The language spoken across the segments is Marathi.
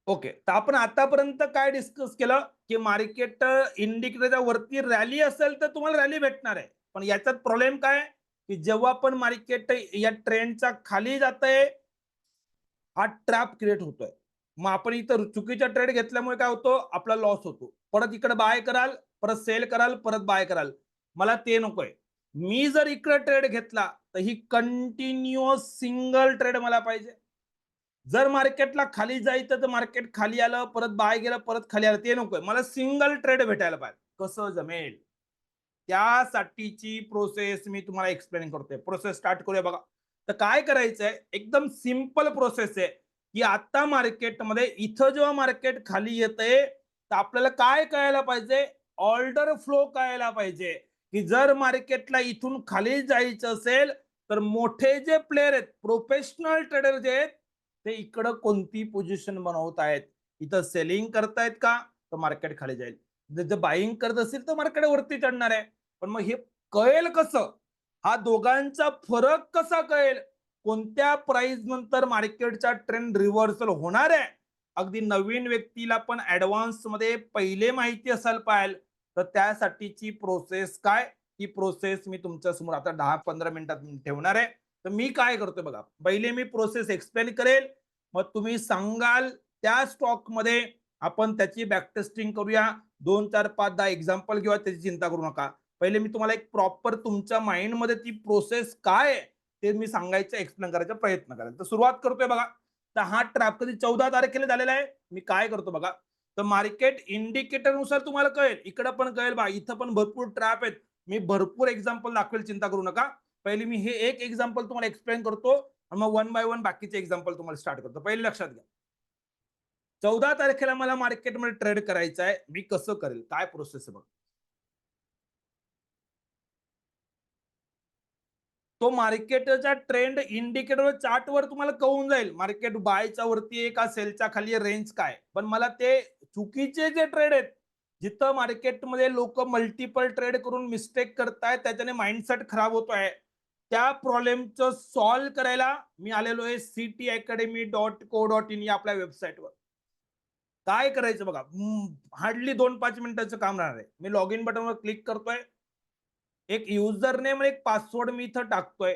ओके. तर आपण आतापर्यंत काय डिस्कस केलं, की मार्केट इंडिकेटरच्या वरती रॅली असेल तर तुम्हाला रॅली भेटणार आहे. पण याच्यात प्रॉब्लेम काय आहे, की जेव्हा पण मार्केट या ट्रेंडच्या खाली जातंय, हा ट्रॅप क्रिएट होतोय. मग आपण इथं चुकीचा ट्रेड घेतल्यामुळे काय होतं, आपला लॉस होतो. परत इकडे बाय कराल, परत सेल कराल, परत बाय कराल. मला ते नकोय. मी जर इकडे ट्रेड घेतला, तर ही कंटिन्युअस सिंगल ट्रेड मला पाहिजे. जर मार्केटला खाली जायचं तर मार्केट खाली आलं, परत बाय गेलं, परत खाली आलं, ते नकोय. मला सिंगल ट्रेड भेटायला पाहिजे. कसं जमेल? त्यासाठीची प्रोसेस मी तुम्हाला एक्सप्लेन करतोय. प्रोसेस स्टार्ट करूया बघा. तर काय करायचंय, एकदम सिंपल प्रोसेस आहे, की आता मार्केटमध्ये इथं जेव्हा मार्केट खाली येतंय, तर आपल्याला काय कळायला पाहिजे? ऑर्डर फ्लो कळायला पाहिजे, की जर मार्केटला इथून खाली जायचं असेल, तर मोठे जे प्लेयर आहेत, प्रोफेशनल ट्रेडर जे आहेत, ते इकडं कोणती पोझिशन बनवत आहेत. इथं सेलिंग करतायत का? तर मार्केट खाली जाईल. जर बाईंग करत असेल तर मार्केट वरती चढणार आहे. पण मग हे कळेल कसं? हा दोघांचा फरक कसा कळेल? कोणत्या प्राइस नंतर मार्केटचा ट्रेंड रिव्हर्सल होणार आहे? अगदी नवीन व्यक्तीला पण ॲडव्हान्समध्ये पहिले माहिती असायला पाहिजे. तर त्यासाठीची प्रोसेस काय? ही प्रोसेस मी तुमच्यासमोर आता 10-15 मिनिटात ठेवणार आहे. तर मी काय करतोय बघा. पहिले मी प्रोसेस एक्सप्लेन करेल. मग तुम्ही सांगाल त्या स्टॉकमध्ये आपण त्याची बॅक टेस्टिंग करूया. 2, 4, 5, 10 एक्झाम्पल घेऊया, त्याची चिंता करू नका. पहिले मी तुम्हाला एक प्रॉपर तुमच्या माइंडमध्ये ती प्रोसेस काय आहे, ते मी सांगायचं, एक्सप्लेन करायचा प्रयत्न करेल. तर सुरुवात करतोय बघा. तर हा ट्रॅप कधी 14 तारखेला झालेला आहे. मी काय करतो बघा. तर मार्केट इंडिकेटरनुसार तुम्हाला कळेल. इकडं पण कळेल बघा. इथं पण भरपूर ट्रॅप आहेत. मी भरपूर एक्झाम्पल दाखवेल, चिंता करू नका. पहिले मी हे एक एक्झाम्पल तुम्हाला एक्सप्लेन करतो आणि मग वन बाय वन बाकीचे एक्झाम्पल तुम्हाला स्टार्ट करतो. पहिले लक्षात घ्या. 14 तारखेला मला मार्केटमध्ये ट्रेड करायचा आहे. मी कसं करेल? काय प्रोसेस आहे बघा. तो मार्केटचा ट्रेंड इंडिकेटर चार्टवर तुम्हाला कळून जाईल. मार्केट बायच्या वरती आहे का सेलच्या खाली आहे, रेंज काय. पण मला ते चुकीचे जे ट्रेड आहेत, जिथं मार्केटमध्ये लोक मल्टिपल ट्रेड करून मिस्टेक करतायत, त्याच्याने माइंडसेट खराब होतोय. त्या प्रॉब्लेमचं सॉल्व्ह करायला मी आलेलो आहे ctacademy.co.in या आपल्या वेबसाईटवर. काय करायचं बघा. हार्डली 2-5 मिनिटाचं काम राहणार आहे. मी लॉग इन बटनवर क्लिक करतोय. एक युजर नेम आणि एक पासवर्ड मी इथं टाकतोय.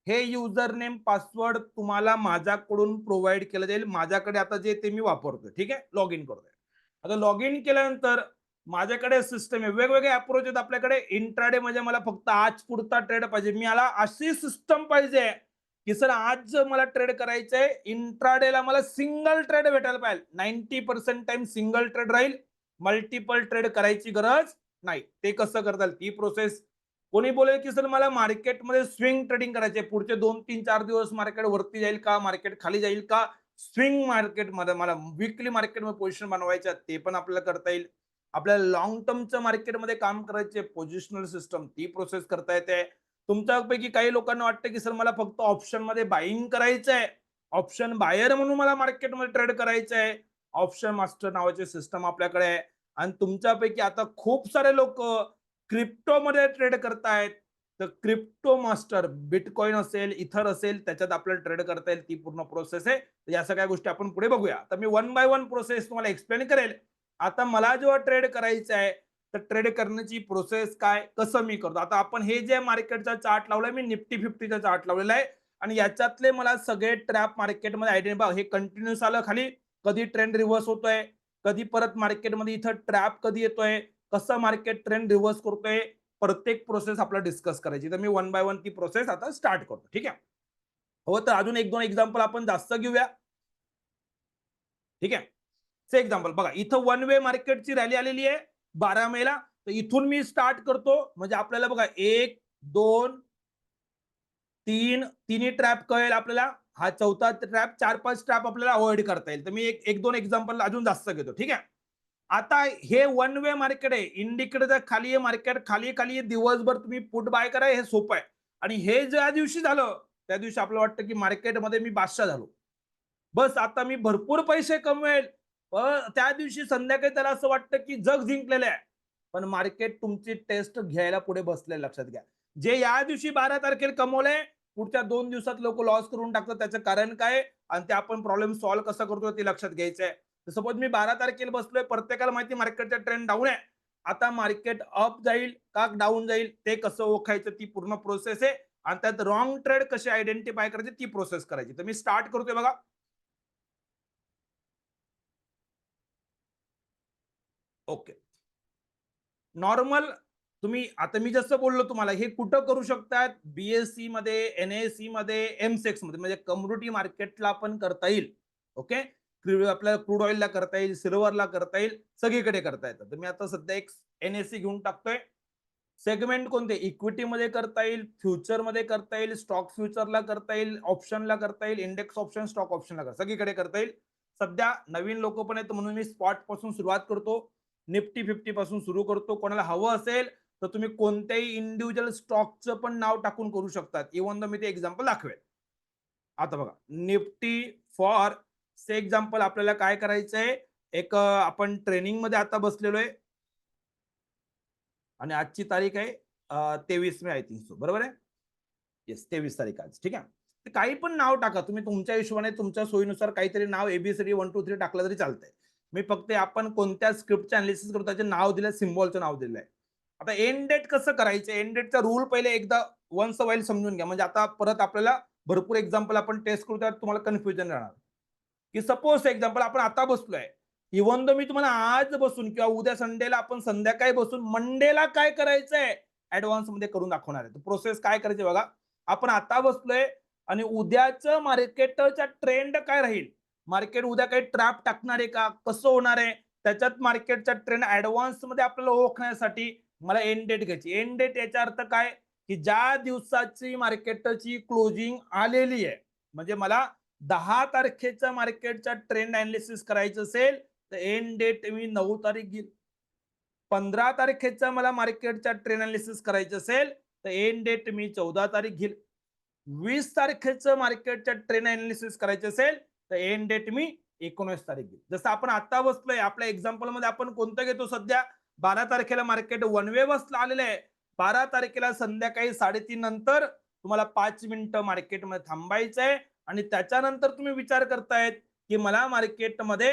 हे युजर नेम पासवर्ड तुम्हाला माझ्याकडून प्रोव्हाइड केलं जाईल. माझ्याकडे आता जे ते मी वापरतोय. ठीक आहे. लॉग इन करतोय. आता लॉग इन केल्यानंतर माझ्याकडे सिस्टम आहे. वेगवेगळे अप्रोच आहेत आपल्याकडे. इंट्राडे म्हणजे मला फक्त आज पुरता ट्रेड पाहिजे. मी याला अशी सिस्टम पाहिजे, की सर आज जर मला ट्रेड करायचंय, इंट्राडेला मला सिंगल ट्रेड भेटायला पाहिजे. 90% टाइम सिंगल ट्रेड राहील. मल्टिपल ट्रेड करायची गरज नाही. ते कसं करता येईल ती प्रोसेस. कोणी बोलेल की सर मला मार्केटमध्ये स्विंग ट्रेडिंग करायचे, पुढचे 2-3-4 दिवस मार्केट वरती जाईल का, मार्केट खाली जाईल का, स्विंग मार्केटमध्ये मला विकली मार्केटमध्ये पोझिशन बनवायच्या, ते पण आपल्याला करता येईल. आपल्याला लॉंग टर्मच्या मार्केटमध्ये काम करायचे, पोझिशनल सिस्टम ती प्रोसेस करता येते. तुमच्यापैकी काही लोकांना वाटतं की सर मला फक्त ऑप्शन मध्ये बाईंग करायचं आहे, ऑप्शन बायर म्हणून मला मार्केटमध्ये ट्रेड करायचं आहे. ऑप्शन मास्टर नावाची सिस्टम आपल्याकडे आहे. आणि तुमच्यापैकी आता खूप सारे लोक क्रिप्टोमध्ये ट्रेड करतायत. तर क्रिप्टो मास्टर बिटकॉइन असेल, इथर असेल, त्याच्यात आपल्याला ट्रेड करता येईल. ती पूर्ण प्रोसेस आहे. तर या सगळ्या गोष्टी आपण पुढे बघूया. तर मी वन बाय वन प्रोसेस तुम्हाला एक्सप्लेन करेल. आता मला जेव्हा ट्रेड करायचं आहे, तर ट्रेड करण्याची प्रोसेस काय, कसं मी करतो. आता आपण हे जे मार्केटचा चार्ट लावलाय, मी निफ्टी 50चा चार्ट लावलेला आहे आणि याच्यातले मला सगळे ट्रॅप मार्केटमध्ये आयडेंटिफाय, हे कंटिन्यूस आलं खाली, कधी ट्रेंड रिव्हर्स होतोय, कधी परत मार्केटमध्ये इथं ट्रॅप कधी येतोय, कसं मार्केट ट्रेंड रिव्हर्स करतोय, प्रत्येक प्रोसेस आपल्याला डिस्कस करायची. तर मी वन बाय वन ती प्रोसेस आता स्टार्ट करतो. ठीक आहे. हो, तर अजून 1-2 एक्झाम्पल आपण जास्त घेऊया. ठीक आहे. से एक्झाम्पल बघा, इथं वन वे मार्केटची रॅली आलेली आहे 12 मेला. तर इथून मी स्टार्ट करतो. म्हणजे आपल्याला बघा 1, 2, 3 तिन्ही ट्रॅप कळेल आपल्याला. हा चौथा ट्रॅप, 4-5 ट्रॅप आपल्याला अव्हॉइड करता येईल. तर मी एक 1-2 एक्झाम्पल अजून जास्त घेतो. ठीक आहे. आता हे वन वे मार्केट आहे. इंडिकेटरच्या खाली आहे मार्केट, खाली खाली आहे. दिवसभर तुम्ही पुट बाय करा, हे सोपं आहे. आणि हे ज्या दिवशी झालं, त्या दिवशी आपल्याला वाटतं की मार्केटमध्ये मी बादशाह झालो. बस आता मी भरपूर पैसे कमवेल. त्या दिवशी संध्याकाळी त्याला असं वाटतं की जग जिंकलेलं आहे. पण मार्केट तुमची टेस्ट घ्यायला पुढे बसले, लक्षात घ्या. जे या दिवशी 12 तारखेला कमवले, पुढच्या 2 दिवसात लोक लॉस करून टाकतात. त्याचं कारण काय आणि ते आपण प्रॉब्लेम सॉल्व्ह कसा करतो ते लक्षात घ्यायचं आहे. सपोज मी 12 तारखेला बसलोय, प्रत्येकाला माहिती मार्केटचा ट्रेंड डाऊन आहे. आता मार्केट अप जाईल का डाऊन जाईल ते कसं ओळखायचं, ती पूर्ण प्रोसेस आहे. आणि त्यात रॉंग ट्रेड कसे आयडेंटिफाय करायचे ती प्रोसेस करायची. तर मी स्टार्ट करतोय बघा. ओके. नॉर्मल तुम्ही आता मी जसं बोललो तुम्हाला हे कुठं करू शकतात, बीएससी मध्ये, एनएससी मध्ये, एमसेक्स मध्ये, म्हणजे कम्युनिटी मार्केटला पण करता येईल. ओके. आपल्याला क्रूड ऑइलला करता येईल, सिल्वरला करता येईल, सगळीकडे करता येतं. तर मी आता सध्या एक एनएससी घेऊन टाकतोय. सेगमेंट कोणते, इक्विटी मध्ये करता येईल, फ्युचर मध्ये करता येईल, स्टॉक फ्युचरला करता येईल, ऑप्शनला करता येईल, इंडेक्स ऑप्शन, स्टॉक ऑप्शनला करता, सगळीकडे करता येईल. सध्या नवीन लोक पण आहेत म्हणून मी स्पॉट पासून सुरुवात करतो. निफ्टी 50 पासून सुरू करतो. कोणाला हवं असेल तर तुम्ही कोणत्याही इंडिव्हिज्युअल स्टॉकचं पण नाव टाकून करू शकतात. इव्हन द मी ते एक्झाम्पल दाखवेल. आता बघा, निफ्टी फॉर से एक्झाम्पल आपल्याला काय करायचंय, एक आपण ट्रेनिंग मध्ये आता बसलेलो आहे आणि आजची तारीख आहे 23 मे आय थिंक सो, बरोबर आहे. येस, 23 तारीख आज. ठीक आहे. तर काही पण नाव टाका तुम्ही तुमच्या हिशोबाने, तुमच्या सोयीनुसार काहीतरी नाव एबीसीडी 1 2 3 टाकलं तरी चालतंय. मी फक्त आपण कोणत्या स्क्रिप्टचे अनालिसिस करतो त्याचे नाव दिलं, सिम्बॉलचं नाव दिलंय. आता एंड डेट कसं करायचं, एंड डेटचा रूल पहिले एकदा वन्स अ वाईल समजून घ्या. म्हणजे आता परत आपल्याला भरपूर एक्झाम्पल आपण टेस्ट करू त्यात तुम्हाला कन्फ्युजन राहणार. की सपोज एक्झाम्पल आपण आता बसलोय, इव्हन दो मी तुम्हाला आज बसून किंवा उद्या संडेला आपण संध्याकाळी बसून मंडेला काय करायचंय ऍडव्हान्स मध्ये करून दाखवणार आहे. प्रोसेस काय करायची बघा. आपण आता बसलोय आणि उद्याचं मार्केटचा ट्रेंड काय राहील, मार्केट उद्या काही ट्रॅप टाकणार आहे का, कसं होणार आहे, त्याच्यात मार्केटचा ट्रेंड ऍडव्हान्स मध्ये आपल्याला ओळखण्यासाठी मला एंड डेट घ्यायची. एंड डेट याचा अर्थ काय, की ज्या दिवसाची मार्केटची क्लोजिंग आलेली आहे, म्हणजे मला 10 तारखेच्या मार्केटचा ट्रेंड अनालिसिस करायचं असेल तर एंड डेट मी 9 तारीख घेईल. 15 तारखेचा मला मार्केटचा ट्रेंड अनालिसिस करायचं असेल तर एंड डेट मी 14 तारीख घेईल. 20 तारखेचं मार्केटच्या ट्रेंड अनालिसिस करायचं असेल तर एंड डेट मी 19 तारीख घेईल. जसं आपण आता बसलोय आपल्या एक्झाम्पल मध्ये, आपण कोणतं घेतो, सध्या 12 तारखेला मार्केट वन वे बसला आलेलं आहे. 12 तारखेला संध्याकाळी 3:30 नंतर तुम्हाला 5 मिनिटं मार्केटमध्ये थांबायचं आहे आणि त्याच्यानंतर तुम्ही विचार करतायत की मला मार्केटमध्ये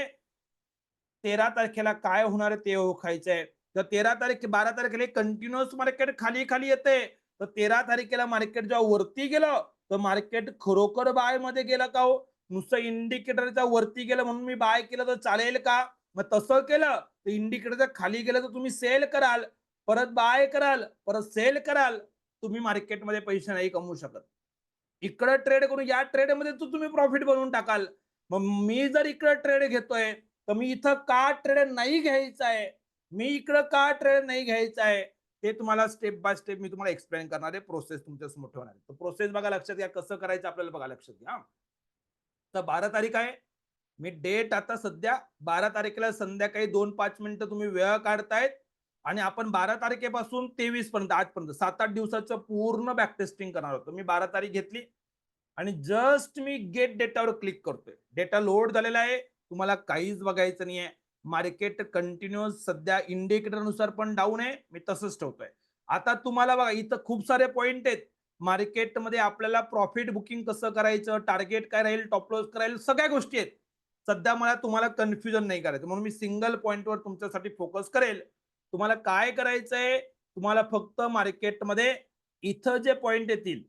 13 तारखेला काय होणार आहे ते ओळखायचं आहे. तर 13 तारीख 12 तारखेला कंटिन्युअस मार्केट खाली खाली येते, तर 13 तारखेला मार्केट जेव्हा वरती गेलं तर मार्केट खरोखर बाय मध्ये गेलं का हो, नुसतं इंडिकेटरच्या वरती गेलं म्हणून मी बाय केलं तर चालेल का, मग तसं केलं तर इंडिकेटरच्या खाली गेलं तर तुम्ही सेल कराल, परत बाय कराल, परत सेल कराल, तुम्ही मार्केटमध्ये पैसे नाही कमवू शकत. इकडे ट्रेड करून या ट्रेड मध्ये तुम्ही प्रॉफिट बनवून टाकाल. मग मी जर इकडे ट्रेड घेतोय तर मी इथं का ट्रेड नाही घ्यायचा आहे, मी इकडं का ट्रेड नाही घ्यायचा आहे, ते तुम्हाला स्टेप बाय स्टेप मी तुम्हाला एक्सप्लेन करणार आहे. प्रोसेस तुमच्या समोर ठेवणार आहे. तर प्रोसेस बघा, लक्षात घ्या कसं करायचं आपल्याला, बघा लक्षात घ्या. तर 12 तारीख आहे, मी डेट आता सध्या 12 तारखेला संध्याकाळी 2-5 मिनिटं तुम्ही वेळ काढतायत आणि आपण 12 तारखेपासून 23 पर्यंत आजपर्यंत 7-8 दिवसाचं पूर्ण बॅक टेस्टिंग करणार होतो. मी 12 तारीख घेतली आणि जस्ट मी गेट डेटावर क्लिक करतोय. डेटा लोड झालेला आहे, तुम्हाला काहीच बघायचं नाहीये. मार्केट कंटिन्युअस सध्या इंडिकेटर नुसार पण डाऊन आहे, मी तसंच ठेवतोय. आता तुम्हाला बघा इथं खूप सारे पॉइंट आहेत. मार्केटमध्ये आपल्याला प्रॉफिट बुकिंग कसं करायचं, टार्गेट काय राहील, टॉप लॉस काय राहील, सगळ्या गोष्टी आहेत. सध्या मला तुम्हाला कन्फ्युजन नाही करायचं म्हणून मी सिंगल पॉइंटवर तुमच्यासाठी फोकस करेल. तुम्हाला काय करायचंय, तुम्हाला फक्त मार्केटमध्ये इथं जे पॉइंट येतील,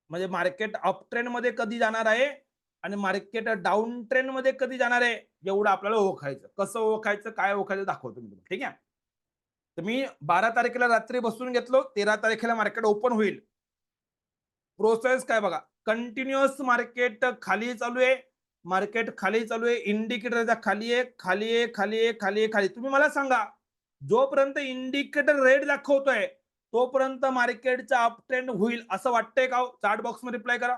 म्हणजे मार्केट अप ट्रेंड मध्ये कधी जाणार आहे आणि मार्केट डाऊन ट्रेंड मध्ये कधी जाणार आहे, एवढं आपल्याला ओळखायचं. कसं ओळखायचं, काय ओळखायचं दाखवतो मी तुम्हाला. ठीक आहे. तर मी 12 तारखेला रात्री बसून घेतलो, 13 तारखेला मार्केट ओपन होईल. प्रोसेस काय बघा, कंटिन्युअस मार्केट खाली चालू आहे, मार्केट खाली चालू आहे, इंडिकेटरच्या खाली आहे, खाली आहे, खाली आहे, खाली आहे, खाली. तुम्ही मला सांगा, जोपर्यंत इंडिकेटर रेड दाखवतोय तोपर्यंत मार्केटचा अप ट्रेंड होईल असं वाटतंय का? चार्ट बॉक्स मध्ये रिप्लाय करा.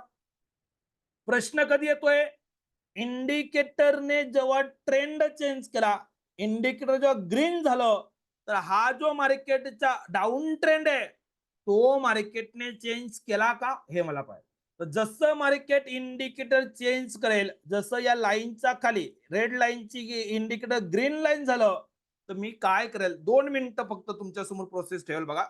प्रश्न कधी येतोय, इंडिकेटरने जेव्हा ट्रेंड चेंज केला, इंडिकेटर जेव्हा ग्रीन झालं, तर हा जो मार्केटचा डाऊन ट्रेंड आहे तो मार्केटने चेंज केला का हे मला पाहिजे. तर जसं मार्केट इंडिकेटर चेंज करेल, जसं या लाईनच्या खाली रेड लाईनची इंडिकेटर ग्रीन लाईन झालं, तर मी काय करेल, 2 मिनिटं फक्त तुमच्या समोर प्रोसेस ठेवेल बघा.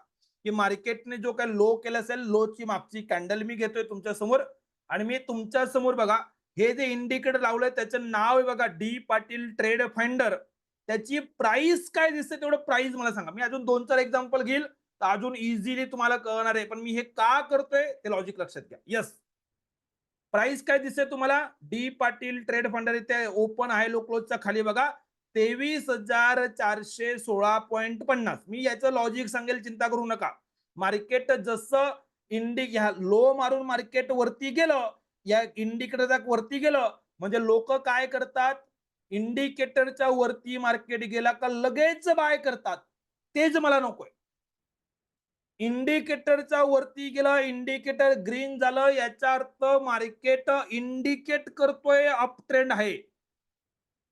की मार्केटने जो काही लो केला असेल, लोची मागची कॅन्डल मी घेतोय तुमच्या समोर आणि मी तुमच्या समोर बघा हे जे इंडिकेटर लावलंय त्याचं नाव आहे बघा डी पाटील ट्रेड फाइंडर. त्याची प्राइस काय दिसते तेवढं प्राइस मला सांगा. मी अजून 2-4 एक्झाम्पल घेईल तर अजून इझिली तुम्हाला कळणार आहे. पण मी हे का करतोय ते लॉजिक लक्षात घ्या. येस, प्राइस काय दिसते तुम्हाला डी पाटील ट्रेड फंडर इथे ओपन हाय लो क्लोजच्या खाली बघा 23,416.50. मी याचं लॉजिक सांगेल, चिंता करू नका. मार्केट जसं ह्या लो मारून मार्केट वरती गेलं, या इंडिकेटरच्या वरती गेलं म्हणजे लोक काय करतात, इंडिकेटरच्या वरती मार्केट गेला का लगेच बाय करतात. तेच मला नकोय. इंडिकेटरच्या वरती गेलं, इंडिकेटर ग्रीन झालं, याचा अर्थ मार्केट इंडिकेट करतोय अप ट्रेंड आहे.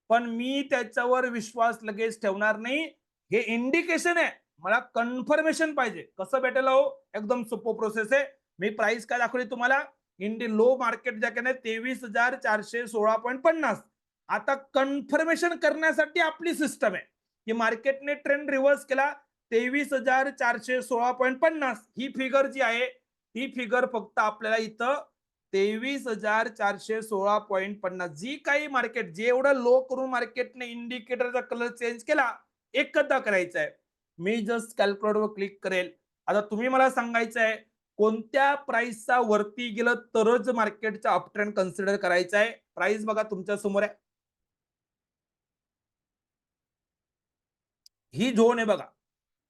पण मी त्याच्यावर विश्वास लगेच ठेवणार नाही. हे इंडिकेशन आहे, मला कन्फर्मेशन पाहिजे. कसं भेटेल हो? एकदम सोपं प्रोसेस आहे. मी प्राइस काय दाखवली तुम्हाला, लो मार्केट जॅकेट 23,416.50. आता कन्फर्मेशन करण्यासाठी आपली सिस्टम आहे की मार्केटने ट्रेंड रिव्हर्स केला 23,416.50. ही फिगर जी आहे ती फिगर फक्त आपल्याला इथं 23,416.50 जी काही मार्केट जेवढं लो करून मार्केटने इंडिकेटरचा कलर चेंज केला एकदा करायचा आहे. मी जस्ट कॅल्क्युलेटरवर क्लिक करेल. आता तुम्ही मला सांगायचं आहे कोणत्या प्राइसचा वरती गेलं तरच मार्केटचा अप ट्रेंड कन्सिडर करायचा आहे. प्राइस बघा तुमच्या समोर आहे, ही झोन आहे बघा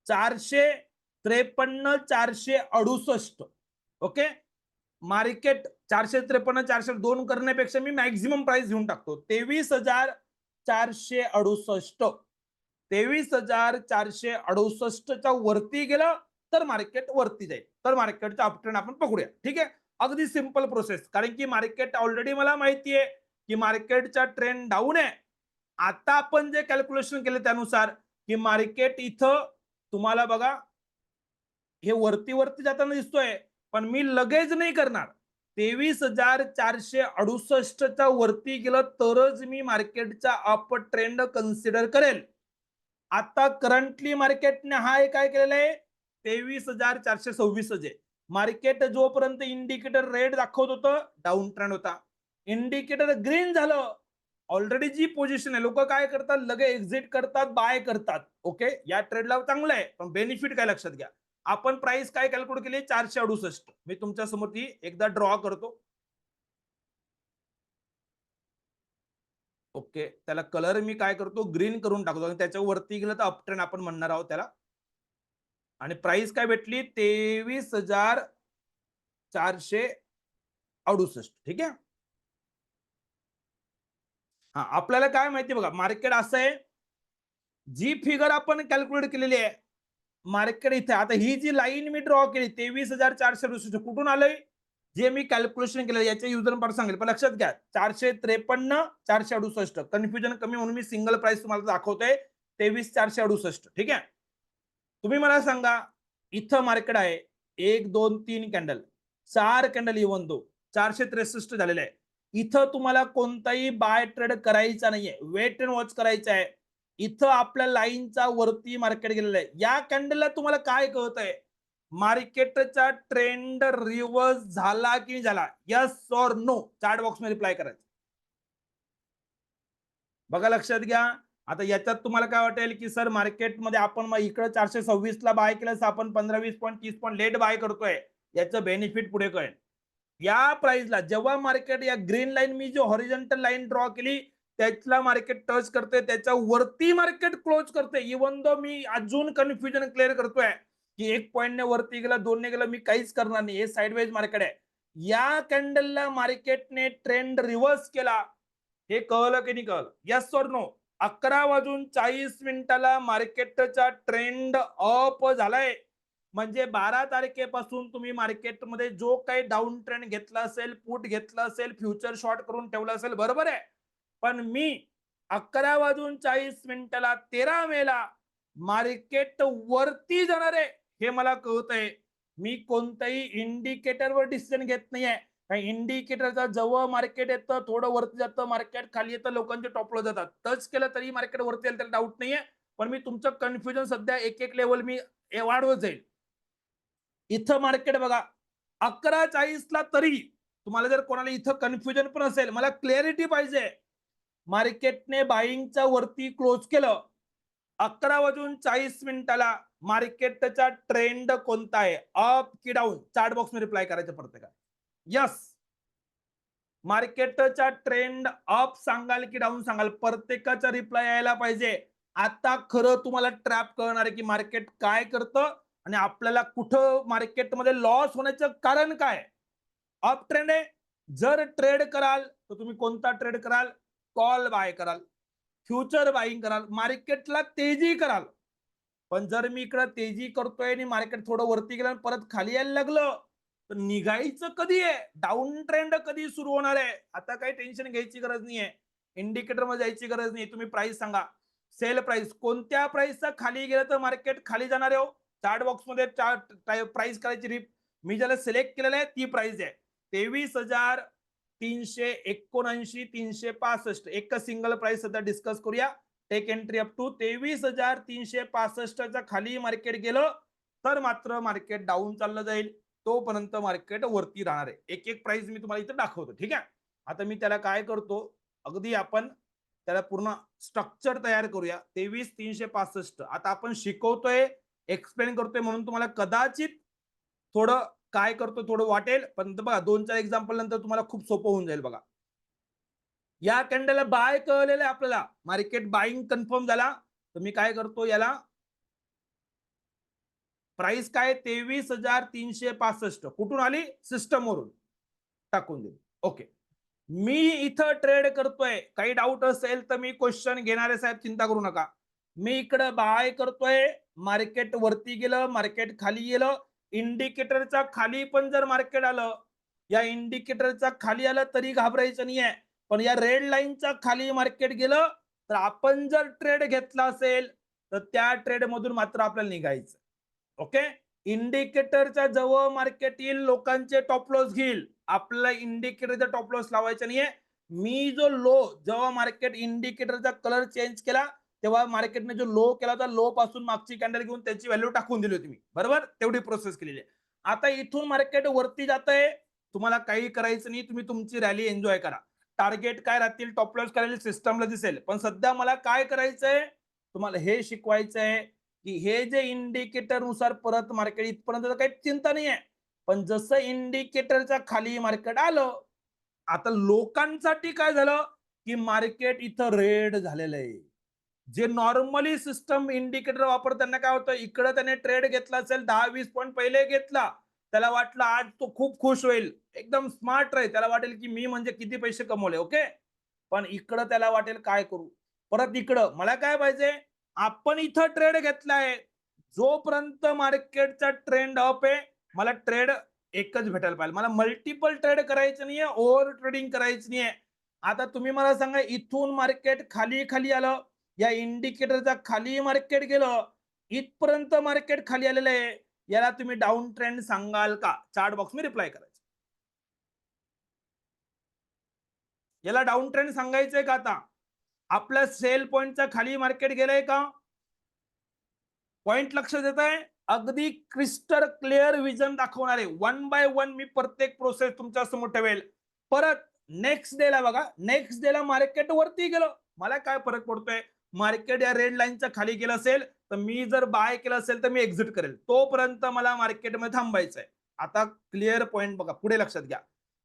453 468. ओके, मार्केट 453 402 करण्यापेक्षा मी मॅक्झिमम प्राइस घेऊन टाकतो 23,468. 23,468च्या वरती गेलं तर मार्केट वरती जाईल, तर मार्केटचा अपट्रेंड आपण पकडूया. ठीक आहे, अगदी सिंपल प्रोसेस. कारण की मार्केट ऑलरेडी मला माहिती आहे की मार्केटचा ट्रेंड डाऊन आहे. आता आपण जे कॅल्क्युलेशन केले त्यानुसार की मार्केट इथं तुम्हाला बघा हे वरती वरती जाताना दिसतोय, पण मी लगेच नाही करणार. 23,468च्या वरती गेलं तरच मी मार्केटचा अप ट्रेंड कन्सिडर करेल. आता करंटली मार्केटने हाय काय केलेलं आहे 23,426 आहे. मार्केट जोपर्यंत इंडिकेटर रेड दाखवत होतं डाऊन ट्रेंड होता. इंडिकेटर ग्रीन झालं, ऑलरेडी जी पोझिशन आहे लोक काय करतात लगे एक्झिट करतात, बाय करतात. ओके, या ट्रेडला चांगलं आहे, पण बेनिफिट काय लक्षात घ्या. आपण प्राइस काय कॅल्क्युलेट केली 468. मी तुमच्या समोर ती एकदा ड्रॉ करतो. ओके, त्याला कलर मी काय करतो ग्रीन करून टाकतो आणि त्याच्या वरती गेलं तर अपट्रेंड आपण म्हणणार आहोत त्याला. आणि प्राइस काय भेटली 23,468. ठीक आहे. हा, आपल्याला काय माहिती बघा मार्केट असं आहे, जी फिगर आपण कॅल्क्युलेट केलेली आहे मार्केट इथे, आता ही जी लाईन मी ड्रॉ केली 23,468 कुठून आलंय, जे मी कॅल्क्युलेशन केलं याचे युजर पार्ट सांगेल. पण लक्षात घ्या 453 468 कन्फ्युजन कमी म्हणून मी सिंगल प्राइस तुम्हाला दाखवतोय 23,468. ठीक आहे, तुम्ही मला सांगा इथं मार्केट आहे 1 2 3 कॅन्डल 4 कॅन्डल इव्हन दो 463 झालेले आहे. इथं तुम्हाला कोणताही बाय ट्रेड करायचा नाहीये, वेट अँड वॉच करायचा आहे. इथं आपल्या लाईनचा वरती मार्केट गेलेलं आहे. या कॅन्डलला तुम्हाला काय कळतंय, मार्केटचा ट्रेंड रिव्हर्स झाला की झाला, yes or no, chat box मध्ये रिप्लाय करायचं. बघा लक्षात घ्या. आता याच्यात तुम्हाला काय वाटेल की सर मार्केटमध्ये आपण मग इकडे 426 ला बाय केलं आपण 15 20 पॉईंट 30 पॉईंट लेट बाय करतोय, याचं बेनिफिट पुढे कळेल. या प्राइसला जेव्हा मार्केट या ग्रीन लाईन मी जो हॉरिझॉन्टल लाईन ड्रॉ केली त्याला मार्केट टच करते, त्याच्या वरती मार्केट क्लोज करते. इवन दो मी अजून कन्फ्युजन क्लिअर करतोय की 1 पॉईंटने वरती गेला 2 ने गेला मी काहीच करणार नाही, हे साइडवेज मार्केट आहे. या कॅन्डलला मार्केटने ट्रेंड रिव्हर्स केला, हे कळलं की नाही कळलं, यस ऑर नो. 11:40 मार्केटचा ट्रेंड अप झालाय, म्हणजे 12 तारखेपासून तुम्ही मार्केटमध्ये जो काही डाऊन ट्रेंड घेतला असेल, पुट घेतला असेल, फ्युचर शॉर्ट करून ठेवला असेल, बरोबर आहे. पण मी 11:40 13 मेला मार्केट वरती जाणार आहे हे मला कळतंय. मी कोणत्याही इंडिकेटरवर डिसिजन घेत नाहीये. इंडिकेटरचा जवळ मार्केट येतं थोडं वरती जातं, मार्केट खाली येतं, लोकांचे टॉपला जातात. टच केलं तरी मार्केट वरती येईल, त्याला डाऊट नाहीये. पण मी तुमचं कन्फ्युजन सध्या एक एक लेवल मी वाढवत जाईल. इथं मार्केट बघा 11:40 तरी तुम्हाला जर कोणाला इथं कन्फ्युजन पण असेल, मला क्लॅरिटी पाहिजे. मार्केटने बाईंगच्या वरती क्लोज केलं 11:40 मार्केटचा ट्रेंड कोणता आहे, अप की डाऊन? चार्ट बॉक्स मध्ये रिप्लाय करायचं प्रत्येकाला. यस, मार्केटचा ट्रेंड अप सांगाल की डाऊन सांगाल? प्रत्येकाचा रिप्लाय यायला पाहिजे. आता खरं तुम्हाला ट्रॅप कळणार आहे की मार्केट काय करतं आणि आपल्याला कुठं मार्केटमध्ये लॉस होण्याचं कारण काय. अप ट्रेंड आहे, जर ट्रेड कराल तर तुम्ही कोणता ट्रेड कराल? कॉल बाय कराल, फ्युचर बाईंग कराल, मार्केटला तेजी कराल. पण जर मी इकडे तेजी करतोय आणि मार्केट थोडं वरती गेलं आणि परत खाली यायला लागलं, तर निघायचं कधी आहे? डाऊन ट्रेंड कधी सुरू होणार आहे? आता काही टेन्शन घ्यायची गरज नाहीये, इंडिकेटर मध्ये जायची गरज नाही. तुम्ही प्राइस सांगा, सेल प्राइस कोणत्या प्राइसचा खाली गेलं तर मार्केट खाली जाणार आहे? चार्ट बॉक्स मध्ये प्राइस करायची. मी ज्याला सिलेक्ट केलेलं आहे ती प्राइस आहे 23,379 365. एक सिंगल प्राइस सध्या डिस्कस करूया. टेक एंट्री अप टू 23,365 खाली मार्केट गेलं तर मात्र मार्केट डाऊन चाललं जाईल, तोपर्यंत मार्केट वरती राहणार आहे. एक एक प्राइस मी तुम्हाला इथं दाखवतो. ठीक आहे, आता मी त्याला काय करतो, अगदी आपण त्याला पूर्ण स्ट्रक्चर तयार करूया. 23,365 आता आपण शिकवतोय, एक्सप्लेन करतोय, म्हणून तुम्हाला कदाचित थोडं काय करतो थोडं वाटेल, पण बघा 2-4 एक्झाम्पल नंतर तुम्हाला खूप सोपं होऊन जाईल. बघा, या कॅन्डलला बाय कळलेलं आहे आपल्याला, मार्केट बाईंग कन्फर्म झाला, तर मी काय करतो, याला प्राइस काय 23,365 कुठून आली? सिस्टम वरून टाकून दिली. ओके, मी इथं ट्रेड करतोय, काही डाऊट असेल तर मी क्वेश्चन घेणारे साहेब, चिंता करू नका. मी इकडे बाय करतोय, मार्केट वरती गेलं, मार्केट खाली गेलं, इंडिकेटरचा खाली पण जर मार्केट आलं, या इंडिकेटरचा खाली आलं तरी घाबरायचं नाहीये, पण या रेड लाईनचा खाली मार्केट गेलं तर आपण जर ट्रेड घेतला असेल तर त्या ट्रेड मधून मात्र आपल्याला निघायचं. ओके, इंडिकेटरच्या जवळ मार्केट येईल, लोकांचे टॉप लॉस घेईल, आपल्याला इंडिकेटरचा टॉप लॉस लावायचा नाहीये. मी जो लो, जेव्हा मार्केट इंडिकेटरचा कलर चेंज केला तेव्हा मार्केटने जो लो केला होता, लो पासून मागची कॅन्डल घेऊन त्याची व्हॅल्यू टाकून दिली होती मी, बरोबर? तेवढी प्रोसेस केलेली आहे. आता इथून मार्केट वरती जातंय, तुम्हाला काही करायचं नाही, तुम्ही तुमची रॅली एन्जॉय करा. टार्गेट काय राहतील, टॉप लॉस करायला सिस्टमला दिसेल, पण सध्या मला काय करायचंय, तुम्हाला हे शिकवायचंय की हे जे इंडिकेटर नुसार परत मार्केट इथपर्यंत काही चिंता नाही आहे, पण जसं इंडिकेटरच्या खाली मार्केट आलं, आता लोकांसाठी काय झालं की मार्केट इथं रेड झालेलं आहे. जे नॉर्मली सिस्टम इंडिकेटर वापरतात त्यांना काय होतं, इकडे त्याने ट्रेड घेतला असेल 10-20 पॉईंट पहिले घेतला, त्याला वाटलं आज तो खूप खुश होईल, एकदम स्मार्ट राहील, त्याला वाटेल की मी म्हणजे किती पैसे कमवले. ओके, पण इकडं त्याला वाटेल काय करू, परत इकडं मला काय पाहिजे, आपण इथं ट्रेड घेतलाय, जोपर्यंत मार्केटचा ट्रेंड अप आहे, मला ट्रेड एकच भेटायला पाहिजे, मला मल्टिपल ट्रेड करायचं नाहीये, ओव्हर ट्रेडिंग करायचं नाहीये. आता तुम्ही मला सांगा, इथून मार्केट खाली खाली आलं, या इंडिकेटरचा खाली मार्केट गेलं, इथपर्यंत मार्केट खाली आलेलं आहे, याला तुम्ही डाऊन ट्रेंड सांगाल का? चार्ट बॉक्स मध्ये रिप्लाय करायचं. याला डाऊन ट्रेंड सांगायचंय का? आता आपल्या सेल पॉइंटच्या खाली मार्केट गेलंय का? पॉइंट लक्षात येत आहे? अगदी क्रिस्टल क्लिअर विजन दाखवणार आहे, वन बाय वन मी प्रत्येक प्रोसेस तुमच्या समोर ठेवेल. परत नेक्स्ट डे ला बघा, नेक्स्ट डे ला मार्केट वरती गेलं, मला काय फरक पडतोय, मार्केट या रेड लाईनच्या खाली गेलं असेल तर मी जर बाय केलं असेल तर मी एक्झिट करेल, तोपर्यंत मला मार्केटमध्ये थांबायचंय. आता क्लिअर पॉइंट बघा, पुढे लक्षात घ्या,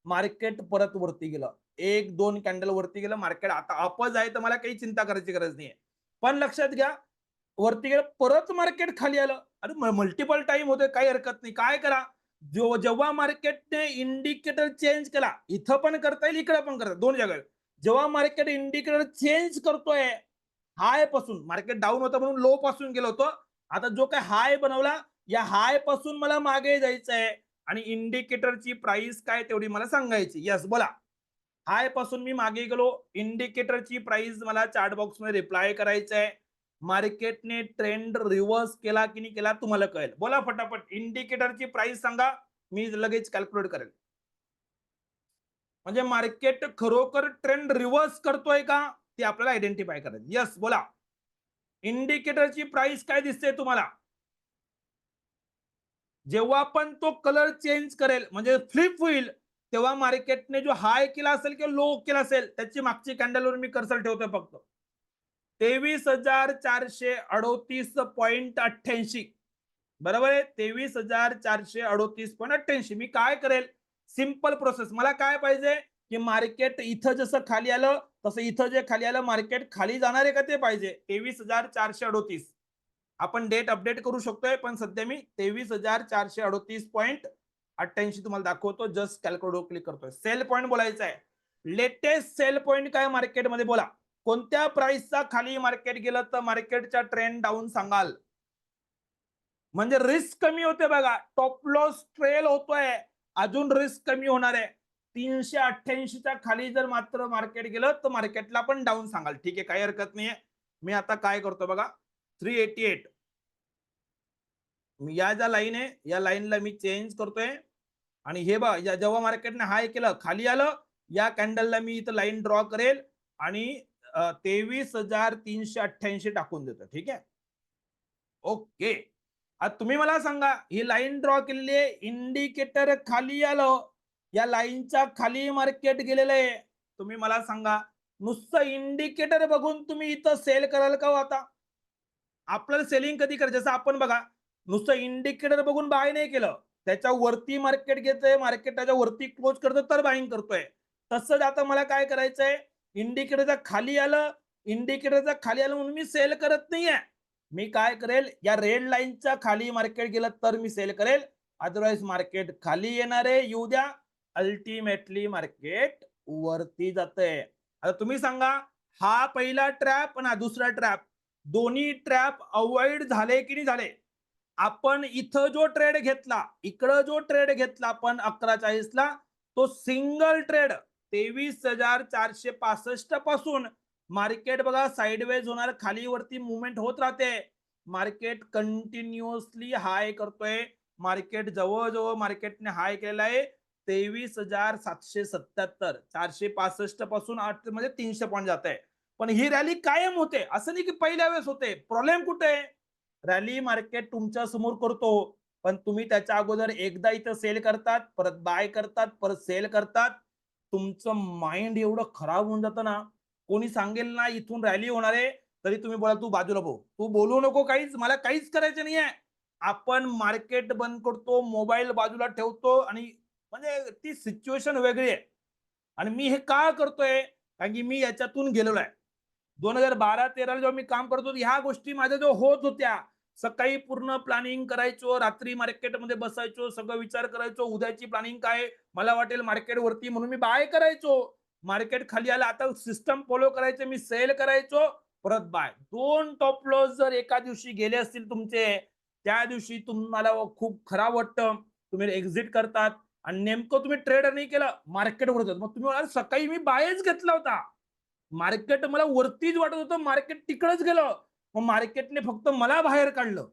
मार्केट परत वरती गेलं, 1-2 कॅन्डल वरती गेलं, मार्केट आता अपच आहे तर मला काही चिंता करायची गरज नाहीये. पण लक्षात घ्या, वरती गेलं परत मार्केट खाली आलं, अरे मल्टिपल टाइम होते, काही हरकत नाही. काय करा, जेव्हा मार्केटने इंडिकेटर चेंज केला, इथं पण करता येईल, इकडे पण करता, दोन जागा, जेव्हा मार्केट इंडिकेटर चेंज करतोय, हाय पासून मार्केट डाऊन होतं म्हणून लो पासून गेलो होतो, आता जो काय हाय बनवला, या हाय पासून मला मागे जायचंय आणि इंडिकेटरची प्राइस काय तेवढी मला सांगायची. यस, बोला. हाय पासून मी मागे गेलो, इंडिकेटरची प्राइस मला चार्ट बॉक्स मध्ये रिप्लाय करायचंय. मार्केटने ट्रेंड रिव्हर्स केला की नाही केला तुम्हाला कळेल. बोला फटाफट, इंडिकेटरची प्राइस सांगा, मी लगेच कॅल्क्युलेट करेल. म्हणजे मार्केट खरोखर ट्रेंड रिव्हर्स करतोय का ते आपल्याला आयडेंटिफाय करायचं. यस, बोला. इंडिकेटरची प्राइस काय दिसते तुम्हाला? जेव्हा पण तो कलर चेंज करेल म्हणजे फ्लिप होईल, तेव्हा मार्केटने जो हाय केला असेल किंवा लो केला असेल त्याची मागची कॅन्डलवर मी कर्सर ठेवतोय फक्त 23,438.88 बरोबर आहे. 23,438.88 मी काय करेल, सिंपल प्रोसेस. मला काय पाहिजे की मार्केट इथं जसं खाली आलं तसं इथं जे खाली आलं मार्केट खाली जाणार आहे का ते पाहिजे. 23,438 आपण डेट अपडेट करू शकतोय, पण सध्या मी 23,438.88 तुम्हाला दाखवतो. जस्ट कॅल्क्युलेटर क्लिक करतोय. सेल पॉईंट बोलायचा आहे. लेटेस्ट सेल पॉईंट काय मार्केटमध्ये बोला. कोणत्या प्राइसचा खाली मार्केट गेलं तर मार्केटचा ट्रेंड डाऊन सांगाल. म्हणजे रिस्क कमी होते बघा. टॉप लॉस ट्रेल होतोय, अजून रिस्क कमी होणार आहे. 388च्या खाली जर मात्र मार्केट गेलं तर मार्केटला पण डाऊन सांगाल. ठीक आहे, काही हरकत नाहीये. मी आता काय करतो बघा, 388 या ज्या लाईन आहे या लाईनला मी चेंज करतोय आणि हे बघा जेव्हा मार्केटने हाय केलं खाली आलं या कॅन्डलला मी इथं लाईन ड्रॉ करेल आणि 23,388 टाकून देतो. ठीक आहे, ओके. आता तुम्ही मला सांगा, ही लाईन ड्रॉ केलेली आहे, इंडिकेटर खाली आलं, या लाईनच्या खाली मार्केट गेलेलं आहे. तुम्ही मला सांगा, नुसतं इंडिकेटर बघून तुम्ही इथं सेल कराल का हो आता? आपल्याला सेलिंग कधी करायचं, जसं आपण बघा नुसतं इंडिकेटर बघून बाय नाही केलं, त्याच्या वरती मार्केट घेतोय, मार्केट त्याच्या वरती क्लोज करतो तर बाईंग करतोय. तसंच आता मला काय करायचंय, इंडिकेटरच्या खाली आलं, इंडिकेटरच्या खाली आलं म्हणून मी सेल करत नाहीये. मी काय करेल, या रेड लाईनच्या खाली मार्केट गेलं तर मी सेल करेल, अदरवाइज मार्केट खाली येणार आहे, येऊ द्या. अल्टिमेटली मार्केट वरती जातंय. आता तुम्ही सांगा, हा पहिला ट्रॅप आणि हा दुसरा ट्रॅप, दोन्ही ट्रॅप अवॉइड झाले की नाही झाले? आपण इथं जो ट्रेड घेतला, इकडं जो ट्रेड घेतला आपण 11:40ला, तो सिंगल ट्रेड 23,465 पासून मार्केट बघा साइडवेज होणार, खाली वरती मुवमेंट होत राहते. मार्केट कंटिन्युअसली हाय करतोय. मार्केट जवळजवळ मार्केटने हाय केलेला आहे 23,777, 465 पासून 8 म्हणजे 300 पॉईंट जात आहे. पण ही रॅली कायम होते, असं नाही की पहिल्या वेळेस होते. प्रॉब्लेम कुठे आहे? रॅली मार्केट तुमच्या समोर करतो, पण तुम्ही त्याच्या अगोदर एकदा इथं सेल करतात, परत बाय करतात, परत सेल करतात. तुमचं माइंड एवढं खराब होऊन जातं ना, कोणी सांगेल ना इथून रॅली होणार आहे तरी तुम्ही बोला तू बाजूला बघ, तू बोलू नको, काहीच मला काहीच करायचं नाहीये. आपण मार्केट बंद करतो, मोबाईल बाजूला ठेवतो आणि म्हणजे ती सिच्युएशन वेगळी आहे. आणि मी हे का करतोय, कारण की मी याच्यातून गेलेलो आहे. 2012-13 जेव्हा मी काम करतो ह्या गोष्टी माझ्या जो होत होत्या. सकाळी पूर्ण प्लॅनिंग करायचो, रात्री मार्केटमध्ये बसायचो, सगळं विचार करायचो उद्याची प्लॅनिंग काय, मला वाटेल मार्केट वरती म्हणून मी बाय करायचो. मार्केट खाली आलं आता सिस्टम फॉलो करायचे, मी सेल करायचो, परत बाय. 2 टॉप लॉस जर एका दिवशी गेले असतील तुमचे, त्या दिवशी तुम्हाला खूप खराब वाटतं, तुम्ही एक्झिट करतात आणि नेमकं तुम्ही ट्रेड नाही केलं, मार्केटवर जात. मग तुम्ही म्हणाल सकाळी मी बायच घेतला होता, मार्केट मला वरतीच वाटत होतं, मार्केट तिकडच गेलं, मग मार्केटने फक्त मला बाहेर काढलं.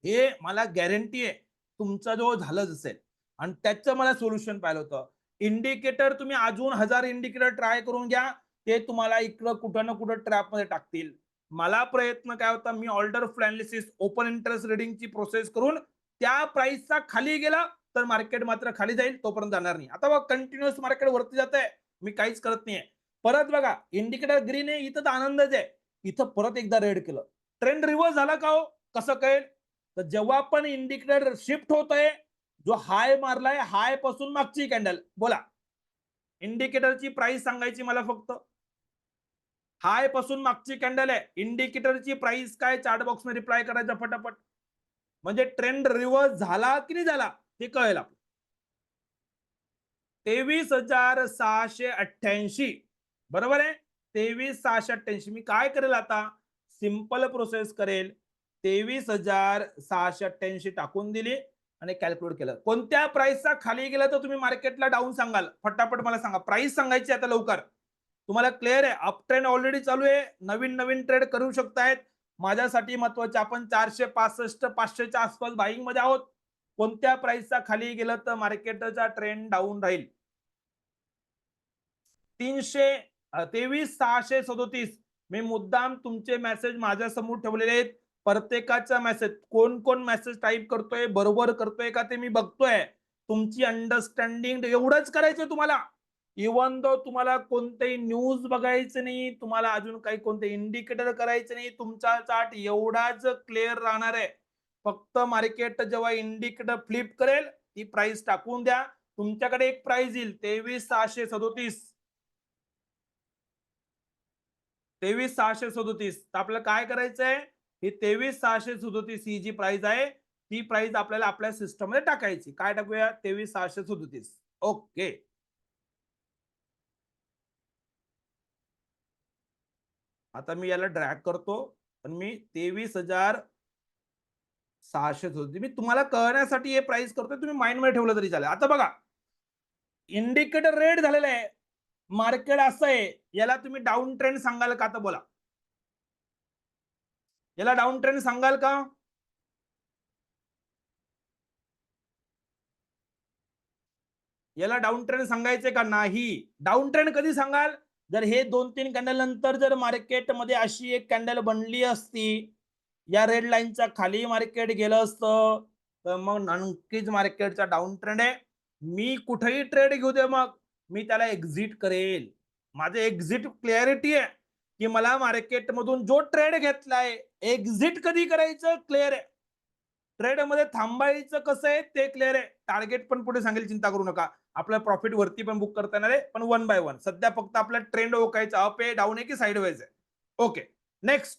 हे मला गॅरंटी आहे तुमचा जो झालंच असेल आणि त्याचं मला सोल्युशन पाहिलं होतं. इंडिकेटर तुम्ही अजून 1000 इंडिकेटर ट्राय करून घ्या, ते तुम्हाला इकडं कुठं ना कुठं ट्रॅपमध्ये टाकतील. मला प्रयत्न काय होता, मी order flow analysis, open interest रिडिंगची प्रोसेस करून त्या प्राइसचा खाली गेला तर मार्केट मात्र खाली जाईल, तोपर्यंत जाणार नाही. आता बघा कंटिन्युअस मार्केट वरती जात आहे, मी काहीच करत नाहीये. परत बघा इंडिकेटर ग्रीन आहे, इथं तर आनंदच आहे. इथं परत एकदा रेड केलं, ट्रेंड रिव्हर्स झाला का हो? कसं कळेल? तर जेव्हा पण इंडिकेटर शिफ्ट होतोय, जो हाय मारलाय हाय पासून मागची कॅन्डल बोला, इंडिकेटरची प्राइस सांगायची मला फक्त. हाय पासून मागची कॅन्डल आहे, इंडिकेटरची प्राइस काय, चार्ट बॉक्स मध्ये रिप्लाय करायचा फटाफट. म्हणजे ट्रेंड रिव्हर्स झाला की नाही झाला ते कळेल आपलं. 23,688 बरोबर आहे. 23,688 मी काय करेल आता, सिंपल प्रोसेस करेल. 23,688 टाकून दिली आणि कॅल्क्युलेट केलं. कोणत्या प्राइसचा खाली गेला तर तुम्ही मार्केटला डाऊन सांगाल, फटाफट मला सांगा. प्राइस सांगायची आता लवकर. तुम्हाला क्लिअर आहे, अप ट्रेंड ऑलरेडी चालू आहे, नवीन नवीन ट्रेड करू शकतायत. माझ्यासाठी महत्वाचे, आपण 465-500च्या आसपास बाईंग मध्ये आहोत. कोणत्या प्राइसचा खाली गेलं तर मार्केटचा ट्रेंड डाऊन राहील. 23,637 मी मुद्दाम तुमचे मेसेज माझ्या समोर ठेवलेले आहेत. प्रत्येकाचा मेसेज कोण कोण मेसेज टाईप करतोय, बरोबर करतोय का ते मी बघतोय. तुमची अंडरस्टँडिंग एवढंच करायचं तुम्हाला. इवन दो तुम्हाला कोणतेही न्यूज बघायचं नाही, तुम्हाला अजून काही कोणते इंडिकेटर करायचं नाही, तुमचा चार्ट एवढाच क्लिअर राहणार आहे. फक्त मार्केट जेव्हा इंडिकेटर फ्लिप करेल ती प्राइस टाकून द्या. तुमच्याकडे एक प्राइस येईल 23,637. 23,637. तर आपल्याला काय करायचंय, ही 23,637 ही जी प्राइस आहे ती प्राइस आपल्याला आपल्या सिस्टम मध्ये टाकायची. काय टाकूया? 23,637. ओके. आता मी याला ड्रॅग करतो पण मी 23,637 मी तुम्हाला कळण्यासाठी हे प्राइस करतोय, तुम्ही माइंड मध्ये ठेवलं तरी चालेल. आता बघा, इंडिकेटर रेड झालेलं आहे, मार्केट असं आहे, याला तुम्ही डाऊन ट्रेंड सांगाल का? आता बोला, याला डाऊन ट्रेंड सांगाल का? याला डाऊन ट्रेंड सांगायचे का? नाही. डाऊन ट्रेंड कधी सांगाल? जर हे 2-3 कॅन्डल नंतर जर मार्केटमध्ये अशी एक कॅन्डल बनली असती, या रेड लाईनच्या खाली मार्केट गेलं असतं, तर मग नक्कीच मार्केटचा डाऊन ट्रेंड आहे. मी कुठेही ट्रेड घेऊ दे, मग मी त्याला एक्झिट करेल. माझे एक्झिट क्लॅरिटी आहे की मला मार्केटमधून जो ट्रेड घेतलाय एक्झिट कधी करायचं क्लिअर आहे. ट्रेड मध्ये थांबायचं कसं आहे ते क्लिअर आहे. टार्गेट पण पुढे सांगेल, चिंता करू नका. आपलं प्रॉफिट वरती पण बुक करता येणार आहे, पण 1 बाय 1. सध्या फक्त आपला ट्रेंड ओळखायचा, अप आहे, डाऊन आहे की साइडवेज आहे. Okay, next.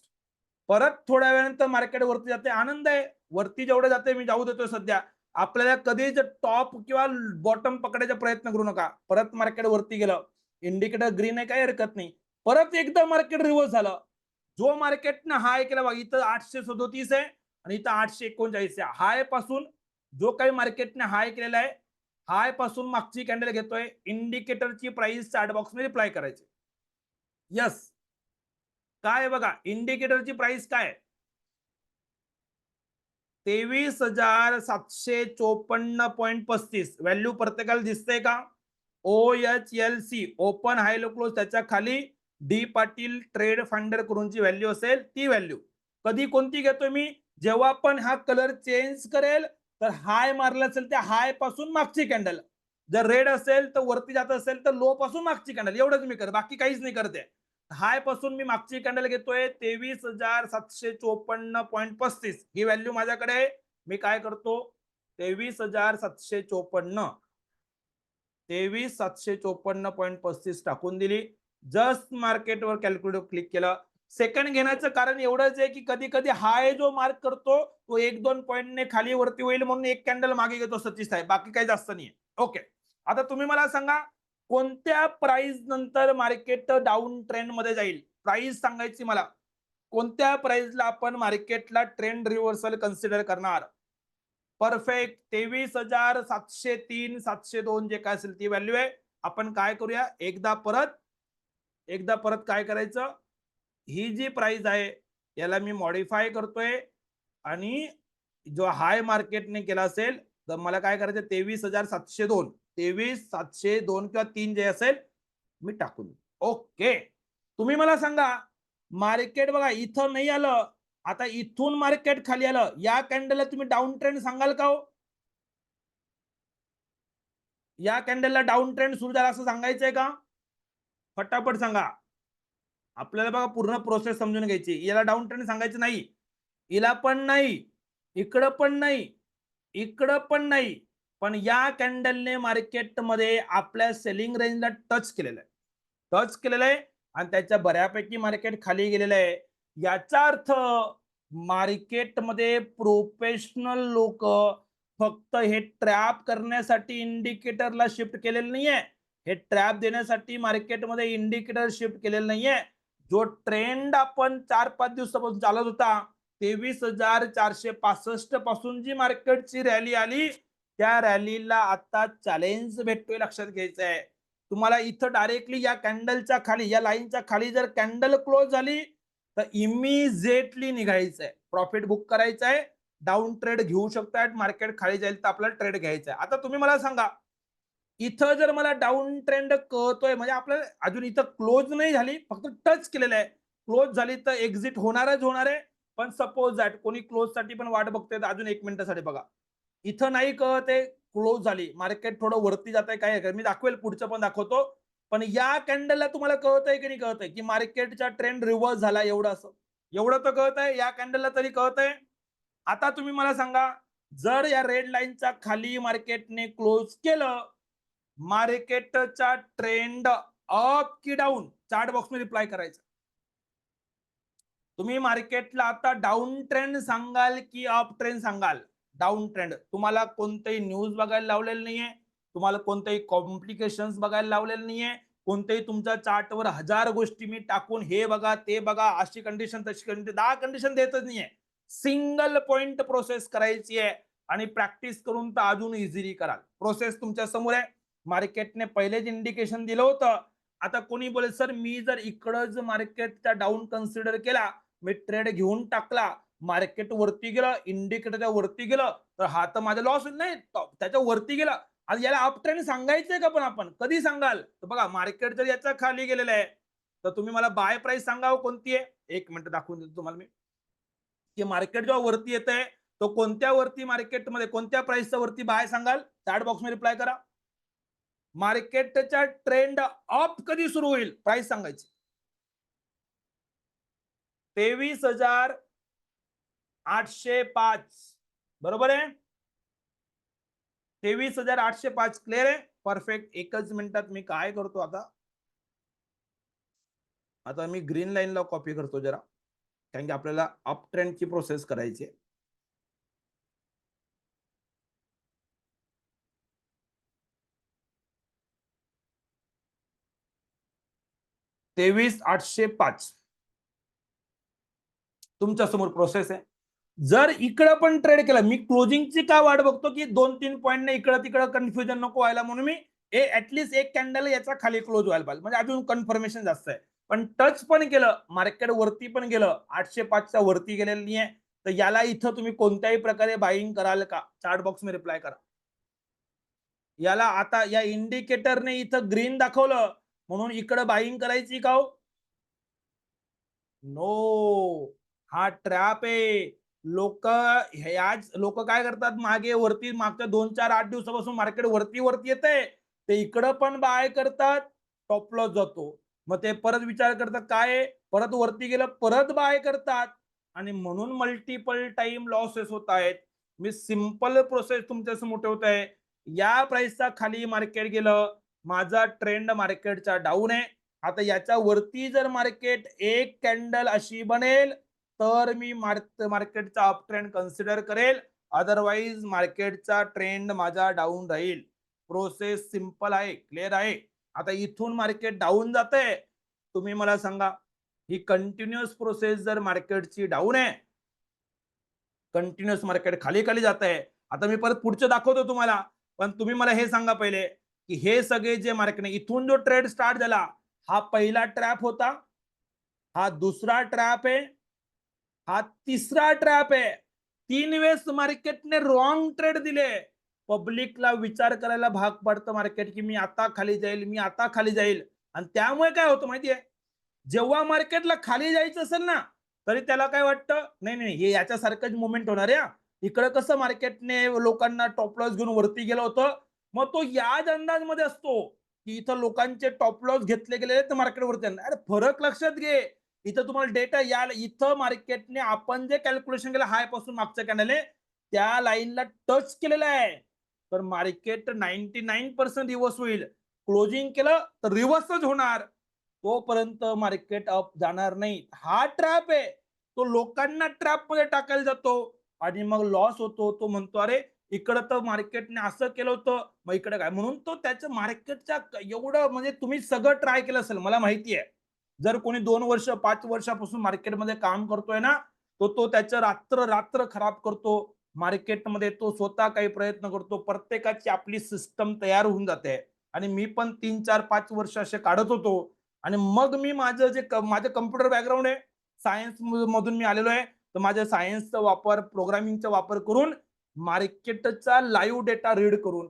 परत थोड्या वेळानंतर मार्केट वरती जाते, आनंद आहे. वरती जेवढे जाते मी जाऊ देतोय सध्या. आपल्याला कधीच टॉप किंवा बॉटम पकडायचा प्रयत्न करू नका. परत मार्केट वरती गेलं, इंडिकेटर ग्रीन आहे, काही हरकत नाही. परत एकदा मार्केट रिव्हर्स झालं, जो मार्केटनं हाय केला बघा, इथं 837 आहे आणि इथं 839 आहे. हाय पासून जो काही मार्केटने हाय केलेला आहे, हाय पासून मागची कॅन्डल घेतोय, इंडिकेटरची प्राइस चॅट बॉक्स मध्ये रिप्लाय करायची. यस, काय बघा, इंडिकेटरची प्राइस काय? 23,754.35. व्हॅल्यू प्रत्येकाला दिसतंय का? OHLC, open high low close, त्याच्या खाली डी पाटील ट्रेड फाइंडर करूनची व्हॅल्यू असेल ती व्हॅल्यू. कधी कोणती घेतोय मी? जेव्हा पण हा कलर चेंज करेल, तर हाय मारला असेल त्या हाय पासून मागची कॅन्डल, जर रेड असेल तर वरती जात असेल तर लो पासून मागची कॅन्डल, एवढंच मी कर, बाकी काहीच नाही करते. हाय पासून मी मागची कॅन्डल घेतोय 23,754.35. ही व्हॅल्यू माझ्याकडे आहे. मी काय करतो, 23,754 टाकून दिली. जस्ट मार्केटवर कॅल्क्युलेटर क्लिक केलं. सेकंड घेण्याचं कारण एवढंच आहे की कधी कधी हाय जो मार्क करतो तो 1-2 पॉईंटने खाली वरती होईल म्हणून एक कॅन्डल मागे घेतो 37 आहे, बाकी काही जास्त नाही. ओके, आता तुम्ही मला सांगा कोणत्या प्राइस नंतर मार्केट डाऊन ट्रेंड मध्ये जाईल? प्राइस सांगायची मला. कोणत्या प्राइसला आपण मार्केटला ट्रेंड रिव्हर्सल कन्सिडर करणार? परफेक्ट 23,703, 702 जे काय असेल ती व्हॅल्यू आहे. आपण काय करूया, एकदा परत काय करायचं, ही जी प्राइस आहे याला मी मॉडिफाय करतोय आणि जो हाय मार्केटने केला असेल तर मला काय करायचं, 23,702, 23,702 किंवा 3 जे असेल मी टाकून. ओके, तुम्ही मला सांगा, मार्केट बघा इथं नाही आलं, आता इथून मार्केट खाली आलं, या कॅन्डलला तुम्ही डाऊन ट्रेंड सांगाल का हो? या कॅन्डलला डाऊन ट्रेंड सुरू झाला असं सांगायचंय का? फटाफट सांगा. आपल्याला बघा पूर्ण प्रोसेस समजून घ्यायची. याला डाऊन ट्रेंड सांगायचं नाही, हिला पण नाही, इकडं पण नाही, इकडं पण नाही. पण या कॅन्डलने मार्केटमध्ये आपल्या सेलिंग रेंजला टच केलेलं आहे, आणि त्याच्या बऱ्यापैकी मार्केट खाली गेलेलं आहे. याचा अर्थ मार्केटमध्ये प्रोफेशनल लोक फक्त हे ट्रॅप करण्यासाठी इंडिकेटरला शिफ्ट केलेलं नाहीये. हे ट्रॅप देण्यासाठी मार्केटमध्ये इंडिकेटर शिफ्ट केलेलं नाहीये. जो ट्रेंड आपण 4-5 दिवसापासून चालत होता, 23,465 पासून जी मार्केटची रॅली आली, त्या रॅलीला आता चॅलेंज भेटतोय, लक्षात घ्यायचं आहे. तुम्हाला इथं डायरेक्टली या कॅन्डलच्या खाली, या लाईनच्या खाली जर कॅन्डल क्लोज झाली तर इमिजिएटली निघायचंय, प्रॉफिट बुक करायचंय, डाऊन ट्रेड घेऊ शकताय. मार्केट खाली जाईल तर आपल्याला ट्रेड घ्यायचा आहे. आता तुम्ही मला सांगा, इथं जर मला डाऊन ट्रेंड कळतोय म्हणजे आपल्याला अजून इथं क्लोज नाही झाली, फक्त टच केलेलं आहे. क्लोज झाली तर एक्झिट होणारच होणार आहे. पण सपोज दॅट कोणी क्लोज साठी पण वाट बघतोय, अजून 1 मिनिटासाठी बघा, इथं नाही कळत आहे, क्लोज झाली, मार्केट थोडं वरती जात आहे, काय मी दाखवेल, पुढचं पण दाखवतो. पण या कॅन्डलला तुम्हाला कळत आहे की नाही कळत आहे की मार्केटचा ट्रेंड रिव्हर्स झाला, एवढं असं एवढं तर कळत आहे, या कॅन्डलला तरी कळत आहे. आता तुम्ही मला सांगा, जर या रेड लाईनच्या खाली मार्केटने क्लोज केलं, मार्केटचा ट्रेंड अप की डाऊन, चार्ट बॉक्स मध्ये रिप्लाय करायचं. तुम्ही मार्केटला आता डाऊन ट्रेंड सांगाल की अप ट्रेंड सांगाल? Down trend. तुम्हाला कोणतेही न्यूज बघायला लावलेलं नाहीये, तुम्हाला कोणतेही कॉम्प्लिकेशन्स बघायला लावलेलं नाहीये, कोणतेही तुमच्या चार्टवर 1000 गोष्टी मी टाकून हे बघा ते बघा, अशी कंडिशन तशी कंडिशन, 10 कंडिशन देतच नाहीये. सिंगल पॉइंट प्रोसेस करायची आहे आणि प्रॅक्टिस करून तर अजून इझिली कराल. प्रोसेस तुमच्या समोर आहे. मार्केटने पहिलेच इंडिकेशन दिलं होतं. आता कोणी बोलेल सर मी जर इकडं मार्केटचा डाऊन कन्सिडर केला, मी ट्रेड घेऊन टाकला, मार्केट वरती गेलं, इंडिकेटरच्या वरती गेलं, तर हा तर माझा लॉस होईल. नाही, त्याच्या वरती गेला, आणि याला अप ट्रेंड सांगायचंय का? पण आपण कधी सांगाल? तर बघा, मार्केट जर याच्या खाली गेलेलं आहे, तर तुम्ही मला बाय प्राइस सांगावं कोणती आहे. एक मिनिट दाखवून देतो तुम्हाला मी, की मार्केट जेव्हा वरती येत आहे, तो कोणत्या वरती मार्केटमध्ये कोणत्या प्राइसच्या वरती बाय सांगाल? चॅट बॉक्स मध्ये रिप्लाय करा. मार्केटचा ट्रेंड अप कधी सुरू होईल, प्राइस सांगायची. 23,805 बरोबर आहे. 23,805 क्लिअर आहे. परफेक्ट. एकच मिनिटात मी काय करतो, आता मी ग्रीन लाईनला कॉपी करतो जरा, कारण की आपल्याला अप ट्रेंडची प्रोसेस करायची आहे. 23,805 तुमच्या समोर प्रोसेस आहे. जर इकडं पण ट्रेड केला, मी क्लोजिंगची का वाट बघतो की 2-3 पॉईंटने इकडं तिकडं कन्फ्युजन नको व्हायला, म्हणून मी ऍटलीस्ट एक कॅन्डल याचा खाली क्लोज व्हायला पाहिजे, म्हणजे अजून कन्फर्मेशन जास्त आहे. पण टच पण केलं, मार्केट वरती पण गेलं, 805च्या वरती गेलेलं नाहीये, तर याला इथं तुम्ही कोणत्याही प्रकारे बाईंग कराल का? चार्ट बॉक्स मध्ये रिप्लाय करा. याला आता या इंडिकेटरने इथं ग्रीन दाखवलं म्हणून इकडं बाईंग करायची का? नो, हा ट्रॅप आहे. लोक काय करतात, मागे वरती मागच्या 2-4-8 दिवसापासून मार्केट वरती वरती येते, ते इकडं पण बाय करतात, टॉप लॉस जातो. मग ते परत विचार करतात काय, परत वरती गेलं परत बाय करतात, आणि म्हणून मल्टिपल टाइम लॉसेस होत आहेत. मी सिंपल प्रोसेस तुमच्या समोर ठेवत आहे. या प्राइसचा खाली मार्केट गेलं, माझा ट्रेंड मार्केटचा डाऊन आहे. आता याच्या वरती जर मार्केट एक कॅन्डल अशी बनेल, तर मी मार्केटचा अप ट्रेंड कन्सिडर करेल, अदरवाइज मार्केटचा ट्रेंड माझा डाऊन राहील. प्रोसेस सिंपल आहे, क्लिअर आहे. आता इथून मार्केट डाऊन जाते, तुम्ही मला सांगा, ही कंटिन्युअस प्रोसेस जर मार्केटची डाऊन आहे, कंटिन्युअस मार्केट खाली खाली जात आहे. आता मी परत पुढचं दाखवतो तुम्हाला, पण तुम्ही मला हे सांगा पहिले, की हे सगळे जे मार्केट इथून जो ट्रेड स्टार्ट झाला, हा पहिला ट्रॅप होता, हा दुसरा ट्रॅप आहे, हा तिसरा ट्रॅप आहे. 3 वेळेस मार्केटने रॉंग ट्रेड दिले. पब्लिकला विचार करायला भाग पडतं मार्केट, की मी आता खाली जाईल, मी आता खाली जाईल. आणि त्यामुळे काय होतं माहितीये, जेव्हा मार्केटला खाली जायचं असेल ना, तरी त्याला काय वाटतं, नाही नाही हे याच्यासारखंच मुवमेंट होणार आहे. इकडं कसं मार्केटने लोकांना टॉप लॉस घेऊन वरती गेलं होतं, मग तो याच अंदाजमध्ये असतो की इथं लोकांचे टॉप लॉस घेतले गेले तर मार्केट वरती. अरे फरक लक्षात घे, इथं तुम्हाला डेटा या इथं मार्केटने आपण जे कॅल्क्युलेशन केलं हाय पासून मागच्या कॅन्डल त्या लाईनला टच केलेलं आहे, तर मार्केट 99% रिव्हर्स होईल. क्लोजिंग केलं तर रिव्हर्सच होणार, तोपर्यंत मार्केट अप जाणार नाही. हा ट्रॅप आहे, तो लोकांना ट्रॅप मध्ये टाकायला जातो आणि मग लॉस होतो. तो म्हणतो अरे इकडं तर मार्केटने असं केलं होतं, मग इकडे काय, म्हणून तो त्याच्या मार्केटच्या एवढं, म्हणजे तुम्ही सगळं ट्राय केलं असेल मला माहिती आहे. जर कोणी 2 वर्ष 5 वर्षापासून मार्केटमध्ये काम करतोय ना, तो त्याचं रात्र रात्र खराब करतो मार्केटमध्ये. तो स्वतः काही प्रयत्न करतो, प्रत्येकाची आपली सिस्टम तयार होऊन जाते. आणि मी पण 3-4-5 वर्ष असे काढत होतो. आणि मग मी माझं कम्प्युटर बॅकग्राऊंड आहे, सायन्स मधून मी आलेलो आहे, तर माझ्या सायन्सचा वापर, प्रोग्रामिंगचा वापर करून, मार्केटचा लाईव्ह डेटा रीड करून,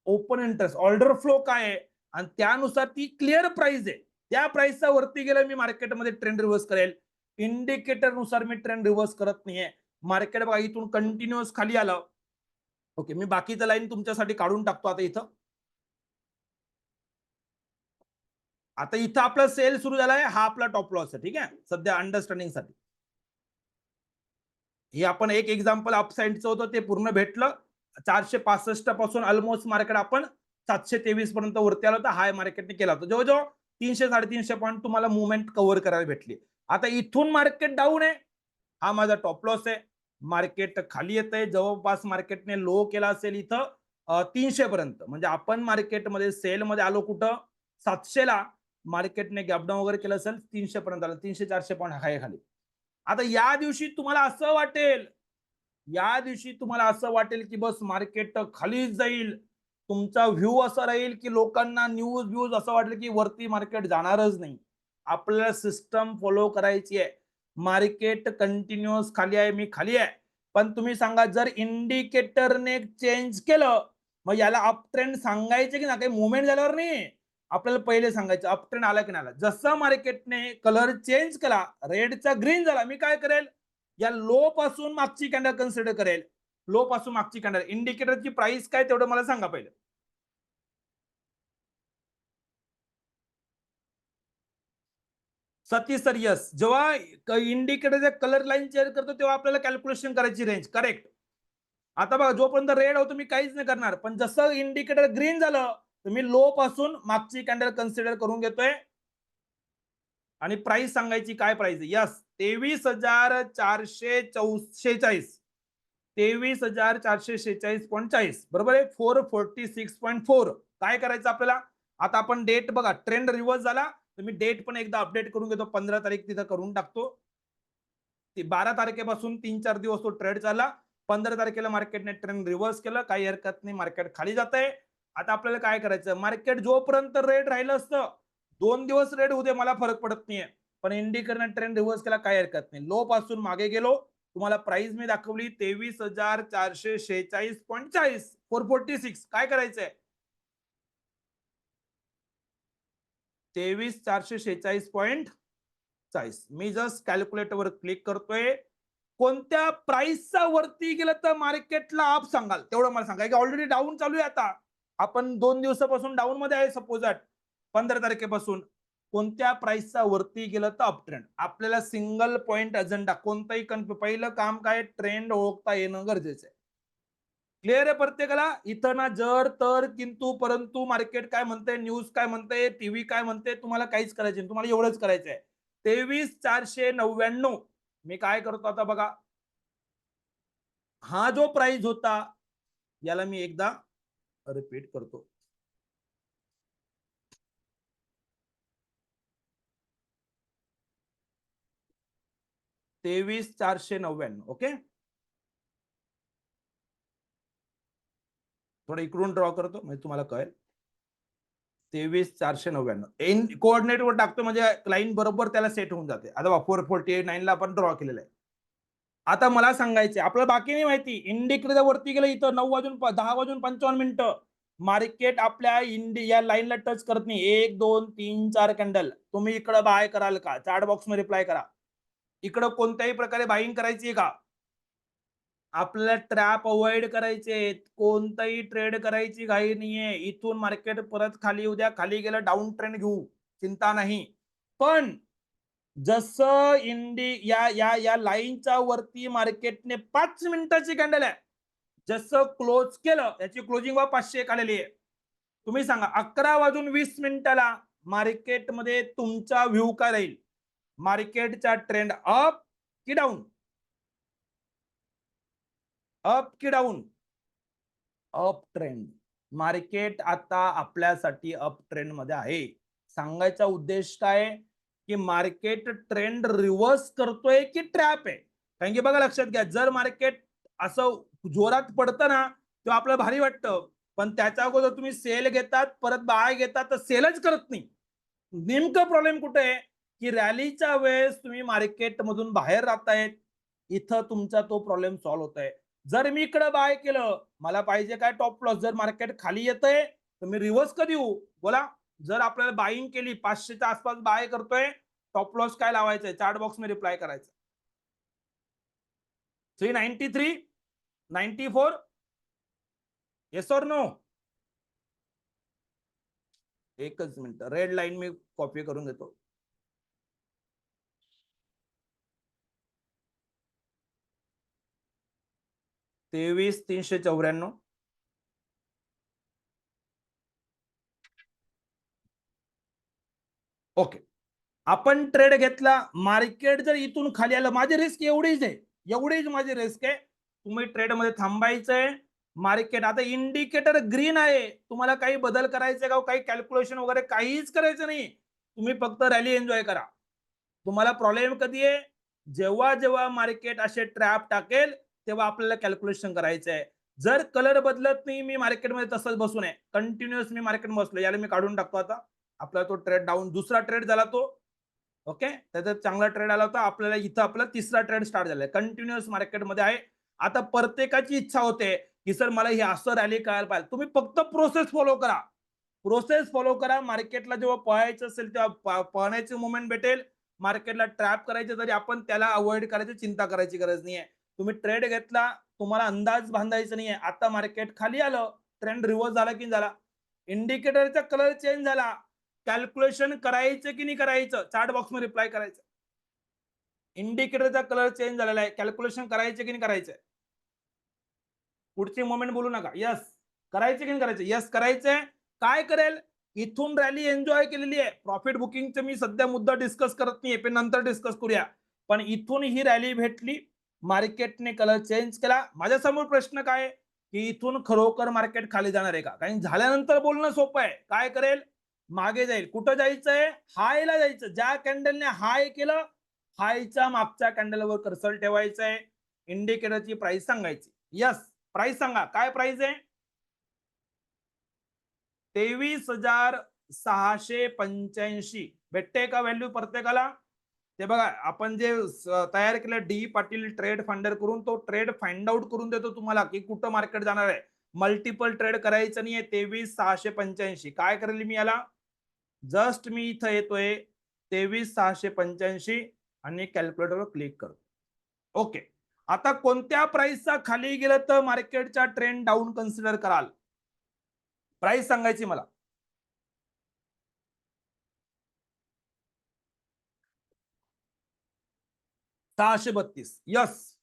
ओपन इंटरेस्ट, ऑर्डर फ्लो काय आहे, आणि त्यानुसार ती क्लिअर प्राइस आहे, त्या प्राइसचा वरती गेलं मी मार्केटमध्ये ट्रेंड रिव्हर्स करेल. इंडिकेटर नुसार मी ट्रेंड रिव्हर्स करत नाहीये. मार्केट बघा इथून कंटिन्युअस खाली आलं, ओके, मी बाकीचं लाईन तुमच्यासाठी काढून टाकतो आता इथं. आता इथं आपला सेल सुरू झालाय, हा आपला टॉप लॉस आहे. ठीक आहे, सध्या अंडरस्टँडिंग साठी हे आपण एक एक्झाम्पल अपसाइडचं होतं ते पूर्ण भेटलं. 465 पासून ऑलमोस्ट मार्केट आपण 723 पर्यंत वरती आलो होतं. हाय मार्केटने केला होता. जवळजवळ 300-350 पॉईंट तुम्हाला मुवमेंट कव्हर करायला भेटली. आता इथून मार्केट डाऊन आहे, हा माझा टॉप लॉस आहे. मार्केट खाली येत आहे, जवळपास मार्केटने लो केला असेल इथं 300 पर्यंत. म्हणजे आपण मार्केटमध्ये सेलमध्ये आलो कुठं 700 ला, मार्केटने गॅपडाऊन वगैरे केलं असेल 300 पर्यंत आलं, 300-400 पॉईंट हाय खाली. आता या दिवशी तुम्हाला असं वाटेल, या दिवशी तुम्हाला असं वाटेल की बस मार्केट खालीच जाईल, तुमचा व्ह्यू असा राहील की लोकांना न्यूज व्ह्यूज असं वाटेल की वरती मार्केट जाणारच नाही. आपल्याला सिस्टम फॉलो करायची आहे. मार्केट कंटिन्युअस खाली आहे, मी खाली आहे, पण तुम्ही सांगा जर इंडिकेटरने चेंज केलं, मग याला अप ट्रेंड सांगायचे की ना, काही मुवमेंट झाल्यावर नाही, आपल्याला पहिले सांगायचं अप ट्रेंड आला की नाही आला. जसं मार्केटने कलर चेंज केला, रेडचा ग्रीन झाला, मी काय करेल, या लो पासून मागची कॅन्डल कन्सिडर करेल. लो पासून मागची कॅन्डल, इंडिकेटरची प्राइस काय तेवढं मला सांगा पहिले. सतीश सर, यस, जेव्हा इंडिकेटरच्या कलर लाईन चेंज करतो तेव्हा आपल्याला कॅल्क्युलेशन करायची रेंज, करेक्ट. आता बघा, जोपर्यंत रेड होतो मी काहीच नाही करणार, पण जसं इंडिकेटर ग्रीन झालं तर मी लो पासून मागची कॅन्डल कन्सिडर करून घेतोय आणि प्राइस सांगायची, काय प्राइस आहे, यस 23,446, 23,446.40, बरोबर आहे, 446.4. काय करायचं आपल्याला आता, आपण डेट बघा, ट्रेंड रिव्हर्स झाला तर मी डेट पण एकदा अपडेट करून घेतो, 15 तारीख तिथं करून टाकतो. 12 तारखेपासून 3-4 दिवस तो ट्रेड चालला. 15 तारखेला मार्केटने ट्रेंड रिव्हर्स केलं, काही हरकत नाही, मार्केट खाली जात आहे. आता आपल्याला काय करायचं, मार्केट जोपर्यंत रेड राहिलं असतं, 2 दिवस रेड होऊ दे, मला फरक पडत नाहीये, पण इंडिकेटरने ट्रेंड रिव्हर्स केला, काही हरकत नाही. लो पासून मागे गेलो, तुम्हाला प्राइस मी दाखवली 23,446.40, 446. काय करायचंय, 23,446.40. मी जस्ट कॅल्क्युलेटरवर क्लिक करतोय. कोणत्या प्राइसचा वरती गेलं तर मार्केटला अप सांगाल तेवढं मला सांगा, की ऑलरेडी डाऊन चालू आहे. आता आपण 2 दिवसापासून डाऊन मध्ये आहे, सपोज ॲट 15 तारखेपासून. कोणत्या प्राइसचा वरती गेलं तर अप ट्रेंड, आपल्याला सिंगल पॉइंट अजेंडा, कोणताही पहिलं काम काय, ट्रेंड ओळखता येणं गरजेचं आहे. क्लिअर आहे प्रत्येकाला. इथं ना जर तर किंतु परंतु, मार्केट काय म्हणते, न्यूज काय म्हणते, टीव्ही काय म्हणते, तुम्हाला काहीच करायचं नाही, तुम्हाला एवढंच करायचं आहे. 23,499 मी काय करतो आता बघा, हा जो प्राइस होता याला मी एकदा रिपीट करतो. ₹23,499. ओके, थोडं इकडून ड्रॉ करतो म्हणजे तुम्हाला कळेल. 23,499 एन कोऑर्डिनेट वर टाकतो म्हणजे लाईन बरोबर त्याला सेट होऊन जाते. आता 449 ला आपण ड्रॉ केलेलं आहे. आता मला सांगायचे, आपल्याला बाकी नाही माहिती, इंडिकेटर वरती गेलं इथं 10 वाजून 55 मिनिटं, मार्केट आपल्या या लाईनला टच करत नाही. 1, 2, 3, 4 कॅन्डल, तुम्ही इकडे बाय कराल का, चॅट बॉक्स मध्ये रिप्लाय करा. इकडं कोणत्याही प्रकारे बाईंग करायची का, आपल्याला ट्रॅप अवॉइड करायचे, कोणताही ट्रेड करायची घाई नाहीये. इथून मार्केट परत खाली येऊ द्या, खाली गेलं डाऊन ट्रेंड घेऊ, चिंता नाही. पण जसं या या या लाईनच्या वरती मार्केटने 5 मिनिटाची कॅन्डल आहे, जसं क्लोज केलं, याची क्लोजिंग 500 आलेली आहे. तुम्ही सांगा 11 वाजून 20 मिनिटाला मार्केटमध्ये तुमचा व्ह्यू काय राहील, मार्केटचा ट्रेंड अप की डाऊन, अप की डाऊन, अप ट्रेंड. मार्केट आता आपल्यासाठी अप ट्रेंड मध्ये आहे. सांगायचा उद्देश काय, की मार्केट ट्रेंड रिव्हर्स करतोय की ट्रॅप आहे. कारण की बघा, लक्षात घ्या, जर मार्केट असं जोरात पडतं ना तेव्हा आपल्याला भारी वाटतं, पण त्याच्या अगोदर तुम्ही सेल घेतात, परत बाय घेतात, तर सेलच करत नाही. नेमकं प्रॉब्लेम कुठे आहे, की रॅलीच्या वेळेस तुम्ही मार्केट मधून बाहेर राहतायत, इथं तुमचा तो प्रॉब्लेम सॉल्व्ह होत आहे. जर मी इकडे बाय केलं, मला पाहिजे काय, टॉप लॉस. जर मार्केट खाली येतंय तर मी रिव्हर्स कधी येऊ बोला. जर आपल्याला बाईंग केली, 500च्या आसपास बाय करतोय, टॉप लॉस काय लावायचंय, चार्ट बॉक्स मध्ये रिप्लाय करायचं, 393, 94, येस ऑर नो? एकच मिनिट, रेड लाईन मी कॉपी करून घेतो. $23,394. ओके, आपण ट्रेड घेतला, मार्केट जर इथून खाली आलं, माझी रिस्क एवढीच आहे, एवढीच माझी रिस्क आहे. तुम्ही ट्रेड मध्ये थांबायचंय. मार्केट आता इंडिकेटर ग्रीन आहे, तुम्हाला काही बदल करायचे का, काही कॅल्क्युलेशन वगैरे काहीच करायचं नाही. तुम्ही फक्त रॅली एन्जॉय करा. तुम्हाला प्रॉब्लेम कधी आहे? जेव्हा जेव्हा मार्केट असे ट्रॅप टाकेल तेव्हा आपल्याला कॅल्क्युलेशन करायचं आहे. जर कलर बदलत नाही, मी मार्केटमध्ये तसंच बसून आहे, कंटिन्युअस मी मार्केट बसलो, याला मी काढून टाकतो. आता आपला तो ट्रेड डाऊन, दुसरा ट्रेड झाला तो. ओके, त्याचा चांगला ट्रेड आला होता. आपल्याला इथं आपला तिसरा ट्रेड स्टार्ट झालाय, कंटिन्युअस मार्केटमध्ये आहे. आता प्रत्येकाची इच्छा होते की सर मला ही असं रॅली करायला पाहिजे. तुम्ही फक्त प्रोसेस फॉलो करा, प्रोसेस फॉलो करा. मार्केटला जेव्हा पळायचं असेल तेव्हा पळण्याचे मुवमेंट भेटेल. मार्केटला ट्रॅप करायचे तरी आपण त्याला अवॉइड करायची चिंता करायची गरज नाहीये. तुम्ही ट्रेड घेतला, तुम्हाला अंदाज बांधायचा नाहीये. आता मार्केट खाली आलं, ट्रेंड रिव्हर्स झाला की झाला, इंडिकेटरचा कलर चेंज झाला, कॅल्क्युलेशन करायचं की नाही करायचं, चार्ट बॉक्स मध्ये रिप्लाय करायचं. इंडिकेटरचा कलर चेंज झालेला आहे, कॅल्क्युलेशन करायचं की नाही करायचं? पुढची मोमेंट बोलू नका. यस करायचे की नाही करायचे? यस करायचंय. काय करेल? इथून रॅली एन्जॉय केलेली आहे. प्रॉफिट बुकिंगचं मी सध्या मुद्दा डिस्कस करत नाहीये, पण नंतर डिस्कस करूया. पण इथून ही रॅली भेटली, मार्केटने कलर चेंज केला. माझ्यासमोर प्रश्न काय आहे की इथून खरोखर मार्केट खाली जाणार आहे का? कारण झाल्यानंतर बोलणं सोपं आहे. काय करेल? मागे जाईल. कुठं जायचंय? हायला जायचं. ज्या कॅन्डलने हाय केलं, हायच्या मागच्या कॅन्डलवर कर्सर ठेवायचं आहे. इंडिकेटरची प्राइस सांगायची. यस, प्राइस सांगा. काय प्राइस आहे? 23,685 भेटते का व्हॅल्यू प्रत्येकाला? ते बघा, आपण जे तयार केलं डी पाटील ट्रेड फाइंडर करून, तो ट्रेड फाइंड आउट करून देतो तुम्हाला की कुठं मार्केट जाणार आहे. मल्टिपल ट्रेड करायचं नाहीये. 23,685 काय करेल मी याला? जस्ट मी इथं येतोय 23,685 आणि कॅल्क्युलेटरवर क्लिक करतो. ओके, आता कोणत्या प्राइसचा खाली गेलं तर मार्केटचा ट्रेंड डाऊन कन्सिडर कराल? प्राइस सांगायची मला. 632. यस,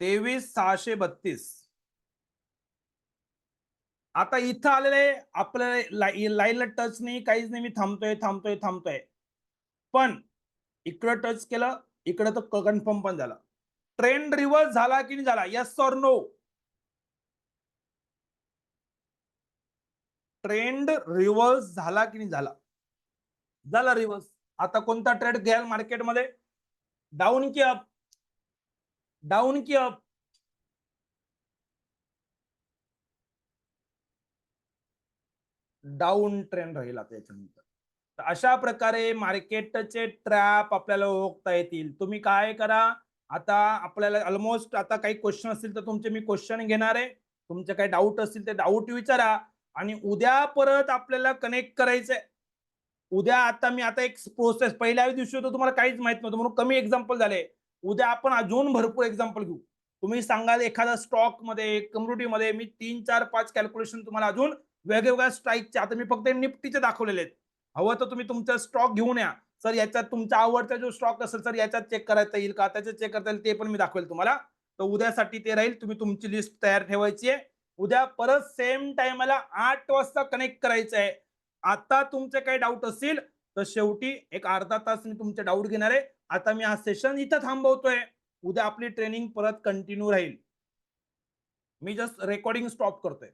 23,632. आता इथं आलेलं आहे आपल्याला, लाईनला टच नाही, काहीच नाही. मी थांबतोय थांबतोय थांबतोय, पण इकडं टच केलं, इकडं तर कन्फर्म पण झाला. ट्रेंड रिव्हर्स झाला की नाही झाला? Yes or no? Trend reverse झाला की नाही झाला? झाला रिव्हर्स. आता कोणता ट्रेड घ्याल मार्केटमध्ये? डाऊन की अप? डाऊन की अप? डाऊन ट्रेंड राहील त्याच्यानंतर. अशा प्रकारे मार्केटचे ट्रॅप आपल्याला ओळखता येतील. तुम्ही काय करा, आता आपल्याला ऑलमोस्ट आता काही क्वेश्चन असतील तर तुमचे मी क्वेश्चन घेणार आहे. तुमचे काही डाऊट असतील ते डाऊट विचारा आणि उद्या परत आपल्याला कनेक्ट करायचंय. उद्या आता मी आता एक प्रोसेस, पहिल्या दिवशी होतो तुम्हाला काहीच माहित नव्हतं म्हणून कमी एक्झाम्पल झाले. उद्या आपण अजून भरपूर एक्झाम्पल घेऊ. तुम्ही सांगाल एखादा स्टॉक मध्ये, कम्युनिटी मध्ये मी 3, 4, 5 कॅल्क्युलेशन तुम्हाला अजून वेगवेगळ्या स्ट्राईकचे, आता मी फक्त निफ्टीचे दाखवलेले आहेत. हवं तर तुम्ही तुमचा स्टॉक घेऊन या. सर याच्यात तुमचा आवडता जो स्टॉक असेल सर याच्यात चेक करता येईल का, त्याच्यात चेक करता येईल, ते पण मी दाखवेल तुम्हाला. तर उद्यासाठी ते राहील. तुम्ही तुमची लिस्ट तयार ठेवायची आहे. उद्या परत सेम टाइमला 8 वाजता कनेक्ट करायचं आहे. आता तुमचे काही डाऊट असतील तर शेवटी एक अर्धा तास मी तुमचे डाऊट घेणार आहे. आता मी हा सेशन इथं थांबवतोय. उद्या आपली ट्रेनिंग परत कंटिन्यू राहील. मी जस्ट रेकॉर्डिंग स्टॉप करतोय.